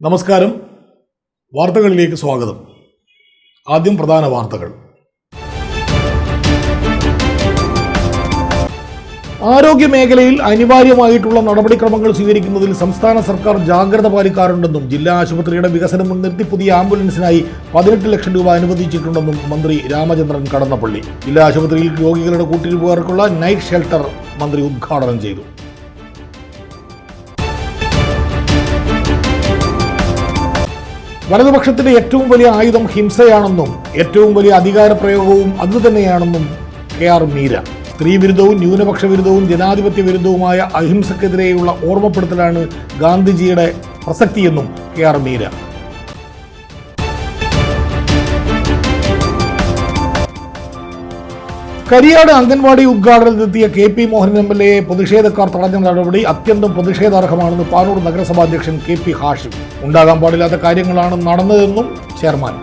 നമസ്കാരം. വാർത്തകളിലേക്ക് സ്വാഗതം. ആദ്യം പ്രധാന വാർത്തകൾ. ആരോഗ്യ മേഖലയിൽ അനിവാര്യമായിട്ടുള്ള നടപടിക്രമങ്ങൾ സ്വീകരിക്കുന്നതിൽ സംസ്ഥാന സർക്കാർ ജാഗ്രത പാലിക്കാറുണ്ടെന്നും ജില്ലാ ആശുപത്രിയുടെ വികസനം മുൻനിർത്തി പുതിയ ആംബുലൻസിനായി 18 ലക്ഷം രൂപ അനുവദിച്ചിട്ടുണ്ടെന്നും മന്ത്രി രാമചന്ദ്രൻ കടന്നപ്പള്ളി. ജില്ലാ ആശുപത്രിയിൽ രോഗികളുടെ കൂട്ടിരിപ്പുകാർക്കുള്ള നൈറ്റ് ഷെൽട്ടർ മന്ത്രി ഉദ്ഘാടനം ചെയ്തു. വലതുപക്ഷത്തിന്റെ ഏറ്റവും വലിയ ആയുധം ഹിംസയാണെന്നും ഏറ്റവും വലിയ അധികാര പ്രയോഗവും അതുതന്നെയാണെന്നും KR മീര. സ്ത്രീ വിരുദ്ധവും ന്യൂനപക്ഷ വിരുദ്ധവും ജനാധിപത്യ വിരുദ്ധവുമായ അഹിംസക്കെതിരെയുള്ള ഓർമ്മപ്പെടുത്തലാണ് ഗാന്ധിജിയുടെ പ്രസക്തിയെന്നും KR Meera. Kariyad anganwadi ഉദ്ഘാടനത്തിനെത്തിയ KP Mohan MLA പ്രതിഷേധക്കാർ തടഞ്ഞ നടപടി അത്യന്തം പ്രതിഷേധാർഹമാണെന്ന് പാനൂർ നഗരസഭാ അധ്യക്ഷൻ KP ഹാഷിം. ഉണ്ടാകാൻ പാടില്ലാത്ത കാര്യങ്ങളാണ് നടന്നതെന്നും ചെയർമാൻ.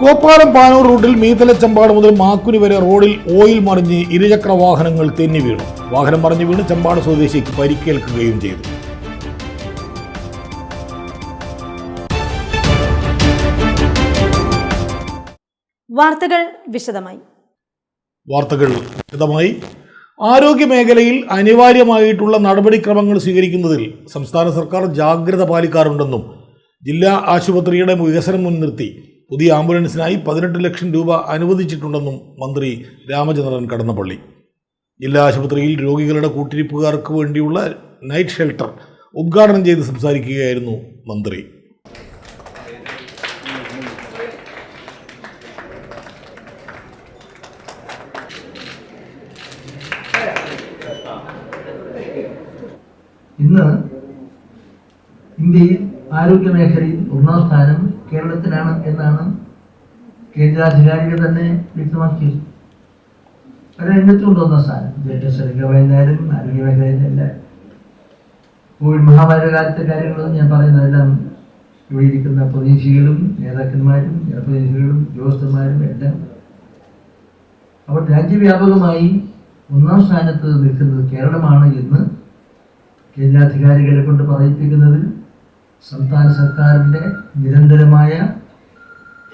കോപ്പാലം പാനൂർ റൂട്ടിൽ മീത്തലച്ചമ്പാട് മുതൽ മാക്കുനി വരെ റോഡിൽ ഓയിൽ മറിഞ്ഞ് ഇരുചക്ര വാഹനങ്ങൾ തെന്നി വീണു. വാഹനം മറിഞ്ഞു വീണ് ചമ്പാട് സ്വദേശിക്ക് പരിക്കേൽക്കുകയും ചെയ്തു. വാർത്തകൾ വിശദമായി. ആരോഗ്യ മേഖലയിൽ അനിവാര്യമായിട്ടുള്ള നടപടിക്രമങ്ങൾ സ്വീകരിക്കുന്നതിൽ സംസ്ഥാന സർക്കാർ ജാഗ്രത പാലിക്കാറുണ്ടെന്നും ജില്ലാ ആശുപത്രിയുടെ വികസനം മുൻനിർത്തി പുതിയ ആംബുലൻസിനായി 18 ലക്ഷം രൂപ അനുവദിച്ചിട്ടുണ്ടെന്നും മന്ത്രി രാമചന്ദ്രൻ കടന്നപ്പള്ളി. ജില്ലാ ആശുപത്രിയിൽ രോഗികളുടെ കൂട്ടിരിപ്പുകാർക്ക് വേണ്ടിയുള്ള നൈറ്റ് ഷെൽട്ടർ ഉദ്ഘാടനം ചെയ്ത് സംസാരിക്കുകയായിരുന്നു മന്ത്രി. ഇന്ന് ഇന്ത്യയിൽ ആരോഗ്യ മേഖലയിൽ 1ാം സ്ഥാനം കേരളത്തിലാണ് എന്നാണ് കേന്ദ്രാധികാരികൾ തന്നെ വ്യക്തമാക്കിയത്. പല രംഗത്തുണ്ട് 1ാം സ്ഥാനം. വിദ്യാഭ്യാസമായാലും ആരോഗ്യ മേഖലയിലല്ല. കോവിഡ് മഹാമാരി കാലത്തെ കാര്യങ്ങളൊന്നും ഞാൻ പറയുന്നതെല്ലാം ഇവിടെ ഇരിക്കുന്ന പ്രതിനിധികളും നേതാക്കന്മാരും ജനപ്രതിനിധികളും ഉദ്യോഗസ്ഥന്മാരും എല്ലാം അവർ രാജ്യവ്യാപകമായി 1ാം സ്ഥാനത്ത് നിൽക്കുന്നത് കേരളമാണ് എന്ന് കേന്ദ്രാധികാരികളെ കൊണ്ട് പറയിപ്പിക്കുന്നതിൽ സംസ്ഥാന സർക്കാരിൻ്റെ നിരന്തരമായ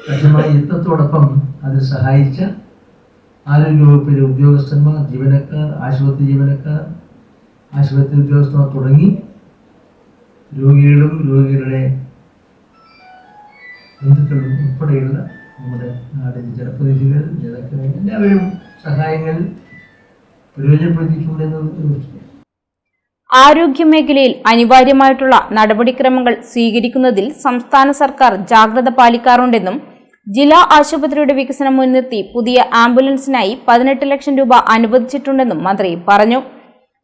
കഠിനമായ യത്നത്തോടൊപ്പം അത് സഹായിച്ച ആരോഗ്യവകുപ്പിലെ ഉദ്യോഗസ്ഥന്മാർ, ജീവനക്കാർ, ആശുപത്രി ജീവനക്കാർ, ആശുപത്രി ഉദ്യോഗസ്ഥന്മാർ തുടങ്ങി രോഗികളും രോഗികളുടെ ബന്ധുക്കളും ഉൾപ്പെടെയുള്ള നമ്മുടെ നാടിൻ്റെ ജനപ്രതിനിധികൾ, നേതാക്കൾ എല്ലാവരും സഹായങ്ങൾ പ്രയോജനപ്പെടുത്തിയിട്ടുണ്ടെന്ന് തീർച്ചയായും. ആരോഗ്യമേഖലയിൽ അനിവാര്യമായിട്ടുള്ള നടപടിക്രമങ്ങൾ സ്വീകരിക്കുന്നതിൽ സംസ്ഥാന സർക്കാർ ജാഗ്രത പാലിക്കാറുണ്ടെന്നും ജില്ലാ ആശുപത്രിയുടെ വികസനം മുൻനിർത്തി പുതിയ ആംബുലൻസിനായി 18 ലക്ഷം രൂപ അനുവദിച്ചിട്ടുണ്ടെന്നും മന്ത്രി പറഞ്ഞു.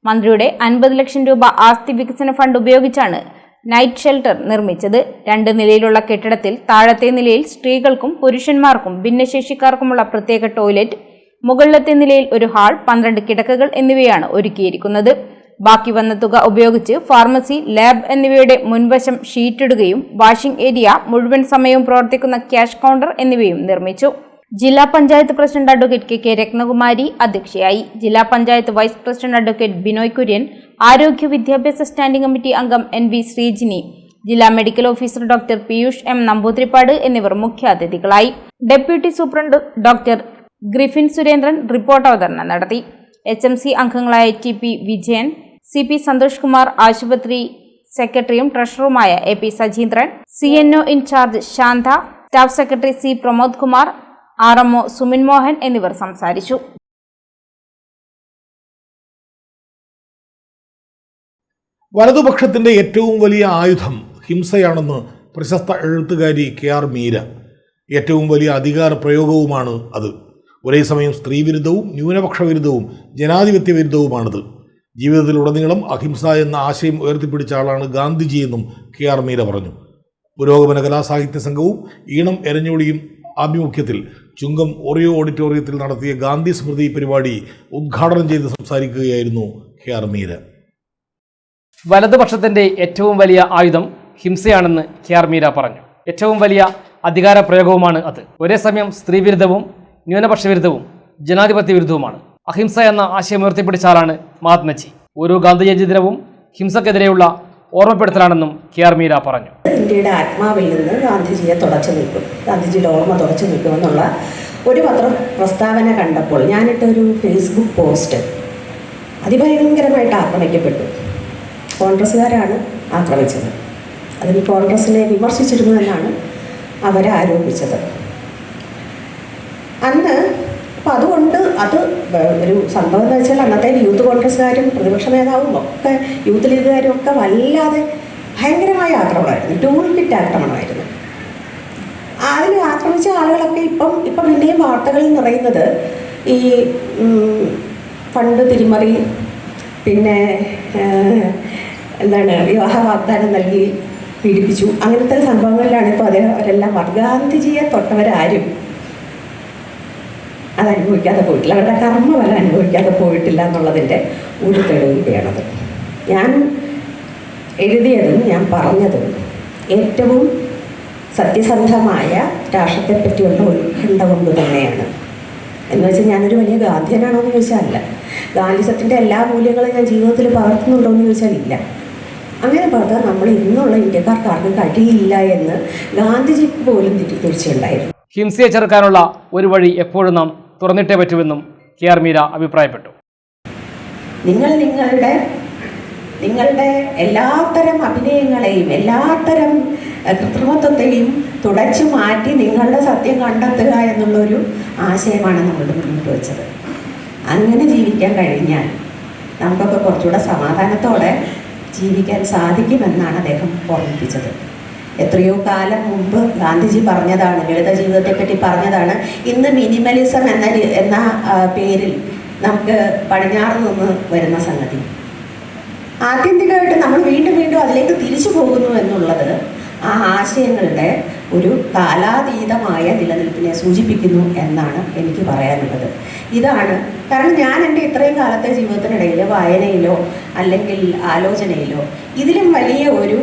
മന്ത്രിയുടെ 50 ലക്ഷം രൂപ ആസ്തി വികസന ഫണ്ട് ഉപയോഗിച്ചാണ് നൈറ്റ് ഷെൽട്ടർ നിർമ്മിച്ചത്. 2 നിലയിലുള്ള കെട്ടിടത്തിൽ താഴത്തെ നിലയിൽ സ്ത്രീകൾക്കും പുരുഷന്മാർക്കും ഭിന്നശേഷിക്കാർക്കുമുള്ള പ്രത്യേക ടോയ്ലറ്റ്, മുകളിലത്തെ നിലയിൽ ഒരു ഹാൾ, 12 കിടക്കകൾ എന്നിവയാണ് ഒരുക്കിയിരിക്കുന്നത്. ബാക്കി വന്ന തുക ഉപയോഗിച്ച് ഫാർമസി, ലാബ് എന്നിവയുടെ മുൻവശം ഷീറ്റിടുകയും വാഷിംഗ് ഏരിയ, മുഴുവൻ സമയവും പ്രവർത്തിക്കുന്ന ക്യാഷ് കൗണ്ടർ എന്നിവയും നിർമ്മിച്ചു. ജില്ലാ panchayat president advocate KK Ratnakumari അധ്യക്ഷയായി. ജില്ലാ panchayat vice president advocate Binoy Kurian, ആരോഗ്യ വിദ്യാഭ്യാസ സ്റ്റാൻഡിംഗ് കമ്മിറ്റി അംഗം NV ശ്രീജിനി, ജില്ലാ medical officer doctor Piyush M Namboothiripad എന്നിവർ മുഖ്യാതിഥികളായി. Deputy superintendent doctor Griffin Surendran report അവതരണം നടത്തി. HMC അംഗങ്ങളായ TP വിജയൻ, CP സന്തോഷ് കുമാർ, ആശുപത്രി സെക്രട്ടറിയും ട്രഷററുമായ AP Sajeendran, CNO in charge Shantha, staff secretary C Pramod Kumar, RMO Sumin Mohan എന്നിവർ സംസാരിച്ചു. വലതുപക്ഷത്തിന്റെ ഏറ്റവും വലിയ ആയുധം ഹിംസയാണെന്ന് പ്രശസ്ത എഴുത്തുകാരി KR മീര. ഏറ്റവും വലിയ അധികാര പ്രയോഗവുമാണ് അത്. ഒരേ സമയം സ്ത്രീ വിരുദ്ധവും ന്യൂനപക്ഷ വിരുദ്ധവും ജനാധിപത്യ വിരുദ്ധവുമാണത്. ജീവിതത്തിലുടനീളം അഹിംസ എന്ന ആശയം ഉയർത്തിപ്പിടിച്ച ആളാണ് ഗാന്ധിജിയെന്നും KR മീര പറഞ്ഞു. പുരോഗമന കലാസാഹിത്യ സംഘവും ഈണം എരഞ്ഞോളിയും ആഭിമുഖ്യത്തിൽ ചുങ്കം ഒറിയോ ഓഡിറ്റോറിയത്തിൽ നടത്തിയ ഗാന്ധി സ്മൃതി പരിപാടി ഉദ്ഘാടനം ചെയ്ത് സംസാരിക്കുകയായിരുന്നു KR മീര. വലതുപക്ഷത്തിന്റെ ഏറ്റവും വലിയ ആയുധം ഹിംസയാണെന്ന് KR മീര പറഞ്ഞു. ഏറ്റവും വലിയ അധികാര പ്രയോഗവുമാണ് അത്. ഒരേ സമയം സ്ത്രീ വിരുദ്ധവും ന്യൂനപക്ഷ വിരുദ്ധവും ജനാധിപത്യ വിരുദ്ധവുമാണ്. അഹിംസ എന്ന ആശയം ഉയർത്തിപ്പിടിച്ച ആളാണ് മഹാത്മജി. ഓരോ ഗാന്ധിജയന്തി ദിനവും ഹിംസക്കെതിരെയുള്ള ഓർമ്മപ്പെടുത്തലാണെന്നും KR മീര പറഞ്ഞു. ഇന്ത്യയുടെ ആത്മാവിൽ നിന്ന് ഗാന്ധിജിയെ തുടച്ചു നിൽക്കും, ഗാന്ധിജിയുടെ ഓർമ്മ തുടച്ചു നിൽക്കുമെന്നുള്ള ഒരു പ്രസ്താവന കണ്ടപ്പോൾ ഞാനിട്ടൊരു ഫേസ്ബുക്ക് പോസ്റ്റ് അതിഭയങ്കരമായിട്ട് ആക്രമിക്കപ്പെട്ടു. കോൺഗ്രസ്സുകാരാണ് ആക്രമിച്ചത്. അതിന് കോൺഗ്രസിനെ വിമർശിച്ചിരുന്നു എന്നാണ് അവരെ ആരോപിച്ചത്. അന്ന് അപ്പോൾ അതുകൊണ്ട് അത് ഒരു സംഭവം എന്ന് വെച്ചാൽ അന്നത്തെ യൂത്ത് കോൺഗ്രസ്സുകാരും പ്രതിപക്ഷ നേതാവും ഒക്കെ യൂത്ത് ലീഗുകാരും ഒക്കെ വല്ലാതെ ഭയങ്കരമായ ആക്രമണമായിരുന്നു, ടൂൾ കിറ്റ് ആക്രമണമായിരുന്നു. അതിൽ ആക്രമിച്ച ആളുകളൊക്കെ ഇപ്പം പിന്നെയും വാർത്തകളിൽ നിറയുന്നത് ഈ ഫണ്ട് തിരിമറി, പിന്നെ എന്താണ് വിവാഹ വാഗ്ദാനം നൽകി പീഡിപ്പിച്ചു, അങ്ങനത്തെ സംഭവങ്ങളിലാണ് ഇപ്പോൾ അവരെല്ലാം ഗാന്ധിജിയെ തൊട്ടവരാരും അതനുഭവിക്കാതെ പോയിട്ടില്ല, അവരുടെ കർമ്മഫലം അനുഭവിക്കാതെ പോയിട്ടില്ല എന്നുള്ളതിൻ്റെ ഒരു തെളിവുകയാണത്. ഞാൻ എഴുതിയതും ഞാൻ പറഞ്ഞതും ഏറ്റവും സത്യസന്ധമായ രാഷ്ട്രത്തെപ്പറ്റിയുള്ള ഉത്കണ്ഠ കൊണ്ട് തന്നെയാണ്. എന്ന് വെച്ചാൽ ഞാനൊരു വലിയ ഗാന്ധിയനാണോ എന്ന് ചോദിച്ചാൽ അല്ല. ഗാന്ധിസത്തിൻ്റെ എല്ലാ മൂല്യങ്ങളും ഞാൻ ജീവിതത്തിൽ പകർത്തുന്നുണ്ടോ എന്ന് ചോദിച്ചാൽ ഇല്ല. അങ്ങനെ പകർത്താൻ നമ്മൾ ഇന്നുള്ള ഇന്ത്യക്കാർക്ക് ആർക്കും കഴിയില്ല എന്ന് ഗാന്ധിജിക്ക് പോലും തീർച്ചയുണ്ടായിരുന്നു. ഹിംസയെ ചെറുക്കാനുള്ള ഒരു വഴി എപ്പോഴും നാം തുറന്നിട്ടേ പറ്റുമെന്നും KR മീര അഭിപ്രായപ്പെട്ടു. നിങ്ങളുടെ എല്ലാത്തരം അഭിനയങ്ങളെയും എല്ലാത്തരം കൃത്രിമത്വത്തെയും തുടച്ചു മാറ്റി നിങ്ങളുടെ സത്യം കണ്ടെത്തുക എന്നുള്ളൊരു ആശയമാണ് നമ്മളുടെ മുന്നോട്ട് വെച്ചത്. അങ്ങനെ ജീവിക്കാൻ കഴിഞ്ഞാൽ നമുക്കൊക്കെ കുറച്ചുകൂടെ സമാധാനത്തോടെ ജീവിക്കാൻ സാധിക്കുമെന്നാണ് അദ്ദേഹം ഓർമ്മിപ്പിച്ചത്. എത്രയോ കാലം മുമ്പ് ഗാന്ധിജി പറഞ്ഞതാണ്, ലളിത ജീവിതത്തെപ്പറ്റി പറഞ്ഞതാണ്. ഇന്ന് മിനിമലിസം എന്ന പേരിൽ നമുക്ക് പടിഞ്ഞാറ് നിന്ന് വരുന്ന സംഗതി ആത്യന്തികമായിട്ട് നമ്മൾ വീണ്ടും അതിലേക്ക് തിരിച്ചു പോകുന്നു എന്നുള്ളത് ആ ആശയങ്ങളുടെ ഒരു കാലാതീതമായ നിലനിൽപ്പിനെ സൂചിപ്പിക്കുന്നു എന്നാണ് എനിക്ക് പറയാനുള്ളത്. ഇതാണ് കാരണം ഞാൻ എൻ്റെ ഇത്രയും കാലത്തെ ജീവിതത്തിനിടയിൽ വായനയിലോ അല്ലെങ്കിൽ ആലോചനയിലോ ഇതിലും വലിയ ഒരു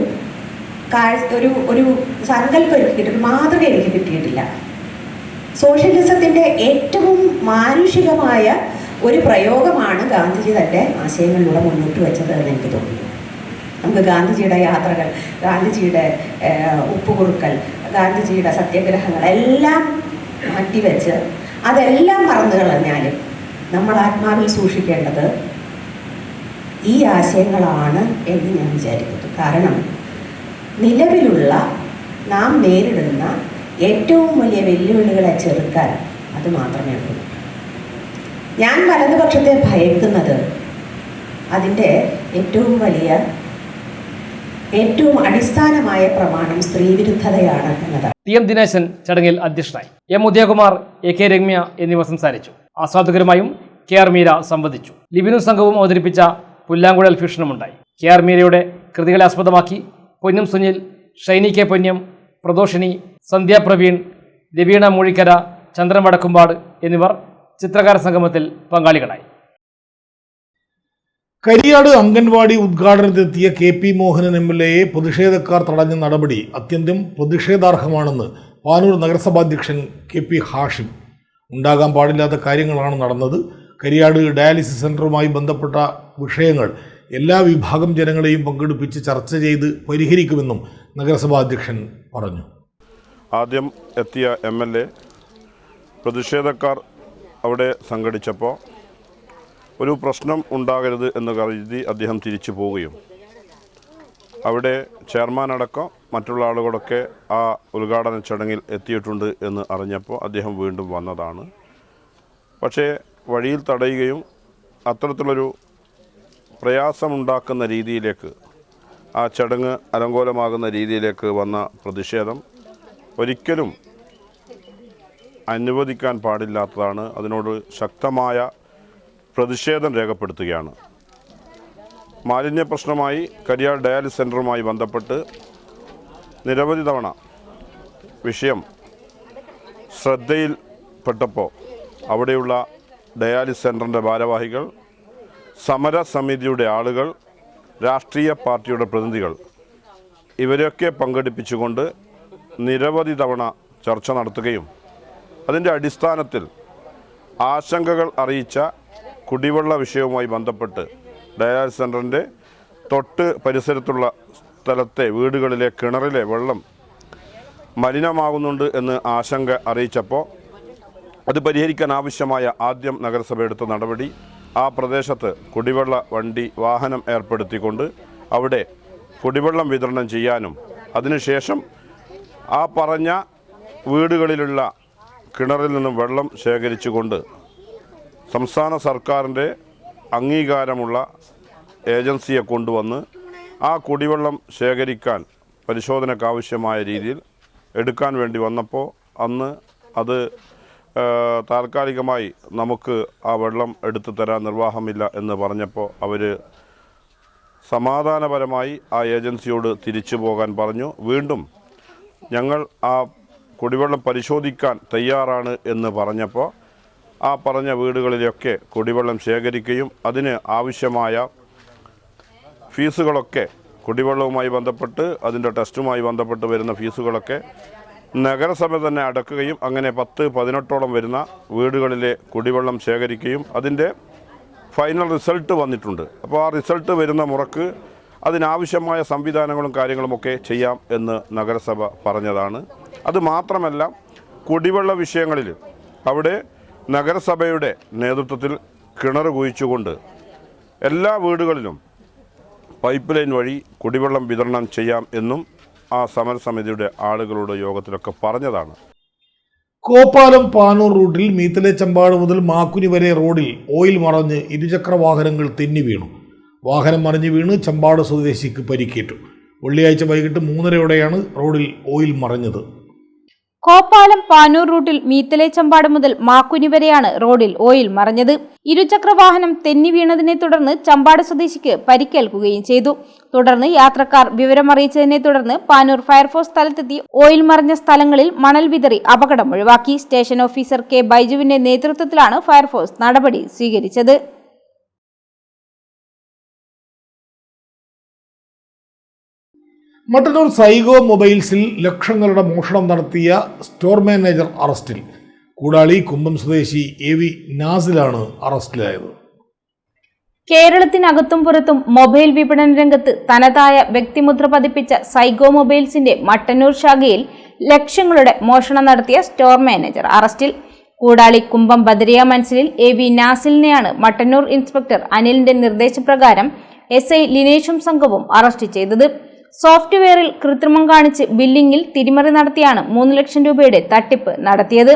സങ്കല്പം എനിക്ക് കിട്ടിയിട്ട് മാതൃക എനിക്ക് കിട്ടിയിട്ടില്ല. സോഷ്യലിസത്തിൻ്റെ ഏറ്റവും മാനുഷികമായ ഒരു പ്രയോഗമാണ് ഗാന്ധിജി തൻ്റെ ആശയങ്ങളിലൂടെ മുന്നോട്ട് വെച്ചത് എന്ന് എനിക്ക് തോന്നുന്നു. നമുക്ക് ഗാന്ധിജിയുടെ യാത്രകൾ, ഗാന്ധിജിയുടെ ഉപ്പുകുറുക്കൽ, ഗാന്ധിജിയുടെ സത്യാഗ്രഹങ്ങൾ എല്ലാം മാറ്റിവെച്ച് അതെല്ലാം മറന്നു കളഞ്ഞാലും നമ്മൾ ആത്മാവിൽ സൂക്ഷിക്കേണ്ടത് ഈ ആശയങ്ങളാണ് എന്ന് ഞാൻ വിചാരിക്കുന്നു. കാരണം നിലവിലുള്ള നാം നേരിടുന്ന ഏറ്റവും വലിയ വെല്ലുവിളികളെ ചെറുക്കാൻ അത് മാത്രമേ ഉള്ളൂ. ഞാൻ വലതുപക്ഷത്തെ ഭയക്കുന്നത് അതിൻ്റെ ഏറ്റവും അടിസ്ഥാനമായ പ്രമാണം സ്ത്രീവിരുദ്ധതയാണ് എന്നതാണ്. TM ദിനേശൻ ചടങ്ങിൽ അധ്യക്ഷനായി. M ഉദയകുമാർ, AK രമ്യ എന്നിവർ സംസാരിച്ചു. ആസ്വാദകരുമായും KR മീര സംവദിച്ചു. ലിബിനു സംഘവും അവതരിപ്പിച്ച പുല്ലാങ്കുഴൽ ഫ്യൂഷനുമുണ്ടായി. KR മീരയുടെ കൃതികളെ ആസ്പദമാക്കി പൊന്നം സുനിൽ, ഷൈനി K പൊന്നം, പ്രദോഷിനി, സന്ധ്യ പ്രവീൺ, രവീണ മൂഴിക്കര, ചന്ദ്രൻ വടക്കുംപാട് എന്നിവർ ചിത്രകാര സംഗമത്തിൽ പങ്കാളികളായി. കരിയാട് അംഗൻവാടി ഉദ്ഘാടനത്തിനെത്തിയ KP മോഹനൻ MLA പ്രതിഷേധക്കാർ തടഞ്ഞ നടപടി അത്യന്തം പ്രതിഷേധാർഹമാണെന്ന് പാനൂർ നഗരസഭാധ്യക്ഷൻ KP ഹാഷിം. ഉണ്ടാകാൻ പാടില്ലാത്ത കാര്യങ്ങളാണ് നടന്നത്. കരിയാട് ഡയാലിസിസ് സെൻ്ററുമായി ബന്ധപ്പെട്ട വിഷയങ്ങൾ എല്ലാ വിഭാഗം ജനങ്ങളെയും പങ്കെടുപ്പിച്ച് ചർച്ച ചെയ്ത് പരിഹരിക്കുമെന്നും നഗരസഭാധ്യക്ഷൻ പറഞ്ഞു. ആദ്യം എത്തിയ MLA പ്രതിഷേധക്കാർ അവിടെ സംഘടിച്ചപ്പോൾ ഒരു പ്രശ്നം ഉണ്ടാകരുത് എന്ന് കരുതി അദ്ദേഹം തിരിച്ചു പോവുകയും അവിടെ ചെയർമാൻ അടക്കം മറ്റുള്ള ആളുകളൊക്കെ ആ ഉദ്ഘാടന ചടങ്ങിൽ എത്തിയിട്ടുണ്ട് എന്ന് അറിഞ്ഞപ്പോൾ അദ്ദേഹം വീണ്ടും വന്നതാണ്. പക്ഷേ വഴിയിൽ തടയുകയും അത്തരത്തിലൊരു പ്രയാസമുണ്ടാക്കുന്ന രീതിയിലേക്ക് ആ ചടങ്ങ് അലങ്കോലമാകുന്ന രീതിയിലേക്ക് വന്ന പ്രതിഷേധം ഒരിക്കലും അനുവദിക്കാൻ പാടില്ലാത്തതാണ്. അതിനോട് ശക്തമായ പ്രതിഷേധം രേഖപ്പെടുത്തുകയാണ്. മാലിന്യ പ്രശ്നമായി കരിയാട് ഡയാലിസിസ് സെൻ്ററുമായി ബന്ധപ്പെട്ട് നിരവധി തവണ വിഷയം ശ്രദ്ധയിൽപ്പെട്ടപ്പോൾ അവിടെയുള്ള ഡയാലിസിസ് സെൻ്ററിൻ്റെ ഭാരവാഹികൾ, സമരസമിതിയുടെ ആളുകൾ, രാഷ്ട്രീയ പാർട്ടിയുടെ പ്രതിനിധികൾ ഇവരെയൊക്കെ പങ്കെടുപ്പിച്ചുകൊണ്ട് നിരവധി തവണ ചർച്ച നടത്തുകയും അതിൻ്റെ അടിസ്ഥാനത്തിൽ ആശങ്കകൾ അറിയിച്ച കുടിവെള്ള വിഷയവുമായി ബന്ധപ്പെട്ട് ഡയാലിസിസ് സെൻ്ററിൻ്റെ തൊട്ട് പരിസരത്തുള്ള സ്ഥലത്തെ വീടുകളിലെ കിണറിലെ വെള്ളം മലിനമാകുന്നുണ്ട് എന്ന് ആശങ്ക അറിയിച്ചപ്പോൾ അത് പരിഹരിക്കാൻ ആവശ്യമായ ആദ്യം നഗരസഭ എടുത്ത നടപടി ആ പ്രദേശത്ത് കുടിവെള്ള വണ്ടി വാഹനം ഏർപ്പെടുത്തിക്കൊണ്ട് അവിടെ കുടിവെള്ളം വിതരണം ചെയ്യാനും അതിനുശേഷം ആ പറഞ്ഞ വീടുകളിലുള്ള കിണറിൽ നിന്നും വെള്ളം ശേഖരിച്ചുകൊണ്ട് സംസ്ഥാന സർക്കാരിൻ്റെ അംഗീകാരമുള്ള ഏജൻസിയെ കൊണ്ടുവന്ന് ആ കുടിവെള്ളം ശേഖരിക്കാൻ പരിശോധനയ്ക്കാവശ്യമായ രീതിയിൽ എടുക്കാൻ വേണ്ടി വന്നപ്പോൾ അന്ന് അത് താൽക്കാലികമായി നമുക്ക് ആ വെള്ളം എടുത്തു തരാൻ നിർവാഹമില്ല എന്ന് പറഞ്ഞപ്പോൾ അവർ സമാധാനപരമായി ആ ഏജൻസിയോട് തിരിച്ചു പോകാൻ പറഞ്ഞു. വീണ്ടും ഞങ്ങൾ ആ കുടിവെള്ളം പരിശോധിക്കാൻ തയ്യാറാണ് എന്ന് പറഞ്ഞപ്പോൾ ആ പറഞ്ഞ വീടുകളിലൊക്കെ കുടിവെള്ളം ശേഖരിക്കുകയും അതിന് ആവശ്യമായ ഫീസുകളൊക്കെ കുടിവെള്ളവുമായി ബന്ധപ്പെട്ട് അതിൻ്റെ ടെസ്റ്റുമായി ബന്ധപ്പെട്ട് വരുന്ന ഫീസുകളൊക്കെ നഗരസഭ തന്നെ അടക്കുകയും അങ്ങനെ 10-18ഓളം വരുന്ന വീടുകളിലെ കുടിവെള്ളം ശേഖരിക്കുകയും അതിൻ്റെ ഫൈനൽ റിസൾട്ട് വന്നിട്ടുണ്ട്. അപ്പോൾ ആ റിസൾട്ട് വരുന്ന മുറക്ക് അതിനാവശ്യമായ സംവിധാനങ്ങളും കാര്യങ്ങളുമൊക്കെ ചെയ്യാം എന്ന് നഗരസഭ പറഞ്ഞതാണ്. അത് മാത്രമല്ല, കുടിവെള്ള വിഷയങ്ങളിൽ അവിടെ നഗരസഭയുടെ നേതൃത്വത്തിൽ കിണർ കുഴിച്ചുകൊണ്ട് എല്ലാ വീടുകളിലും പൈപ്പ് ലൈൻ വഴി കുടിവെള്ളം വിതരണം ചെയ്യാം എന്നും ആ സമരസമിതിയുടെ ആളുകളുടെ യോഗത്തിലൊക്കെ പറഞ്ഞതാണ്. കോപ്പാലം പാനൂർ റൂട്ടിൽ മീത്തലെച്ചമ്പാട് മുതൽ മാക്കുനി വരെ റോഡിൽ ഓയിൽ മറഞ്ഞ് ഇരുചക്ര വാഹനങ്ങൾ തെന്നി വീണു. വാഹനം മറിഞ്ഞു വീണ് ചമ്പാട് സ്വദേശിക്ക് പരിക്കേറ്റു. വെള്ളിയാഴ്ച വൈകിട്ട് 3:30യോടെയാണ് റോഡിൽ ഓയിൽ മറഞ്ഞത്. കോപ്പാലം പാനൂർ റൂട്ടിൽ മീത്തലെച്ചമ്പാട് മുതൽ മാക്കുനി വരെയാണ് റോഡിൽ ഓയിൽ മറഞ്ഞത്. ഇരുചക്ര വാഹനം തെന്നി വീണതിനെ തുടർന്ന് ചമ്പാട് സ്വദേശിക്ക് പരിക്കേൽക്കുകയും ചെയ്തു. തുടർന്ന് യാത്രക്കാർ വിവരമറിയിച്ചതിനെ തുടർന്ന് പാനൂർ ഫയർഫോഴ്സ് സ്ഥലത്തെത്തി ഓയിൽ മറഞ്ഞ സ്ഥലങ്ങളിൽ മണൽ വിതറി അപകടം ഒഴിവാക്കി. സ്റ്റേഷൻ ഓഫീസർ കെ ബൈജുവിന്റെ നേതൃത്വത്തിലാണ് ഫയർഫോഴ്സ് നടപടി സ്വീകരിച്ചത്. മട്ടന്നൂർ സൈഗോ മൊബൈൽസിൽ ലക്ഷങ്ങളുടെ മോഷണം നടത്തിയ സ്റ്റോർ മാനേജർ അറസ്റ്റിൽ. കൂടാളി കുമ്പം സ്വദേശി AV നാസിലാണ് അറസ്റ്റിലായത്. കേരളത്തിനകത്തും പുറത്തും മൊബൈൽ വിപണന രംഗത്ത് തനതായ വ്യക്തിമുദ്ര പതിപ്പിച്ച സൈഗോ മൊബൈൽസിന്റെ മട്ടന്നൂർ ശാഖയിൽ ലക്ഷങ്ങളുടെ മോഷണം നടത്തിയ സ്റ്റോർ മാനേജർ അറസ്റ്റിൽ. കൂടാളി കുമ്പം ബദരിയ മൻസിലിൽ AV നാസിലിനെയാണ് മട്ടന്നൂർ ഇൻസ്പെക്ടർ അനിലിന്റെ നിർദ്ദേശപ്രകാരം SI ലിനേഷും സംഘവും അറസ്റ്റ് ചെയ്തത്. സോഫ്റ്റ്വെയറിൽ കൃത്രിമം കാണിച്ച് ബില്ലിംഗിൽ തിരിമറി നടത്തിയാണ് 3 ലക്ഷം രൂപയുടെ തട്ടിപ്പ് നടത്തിയത്.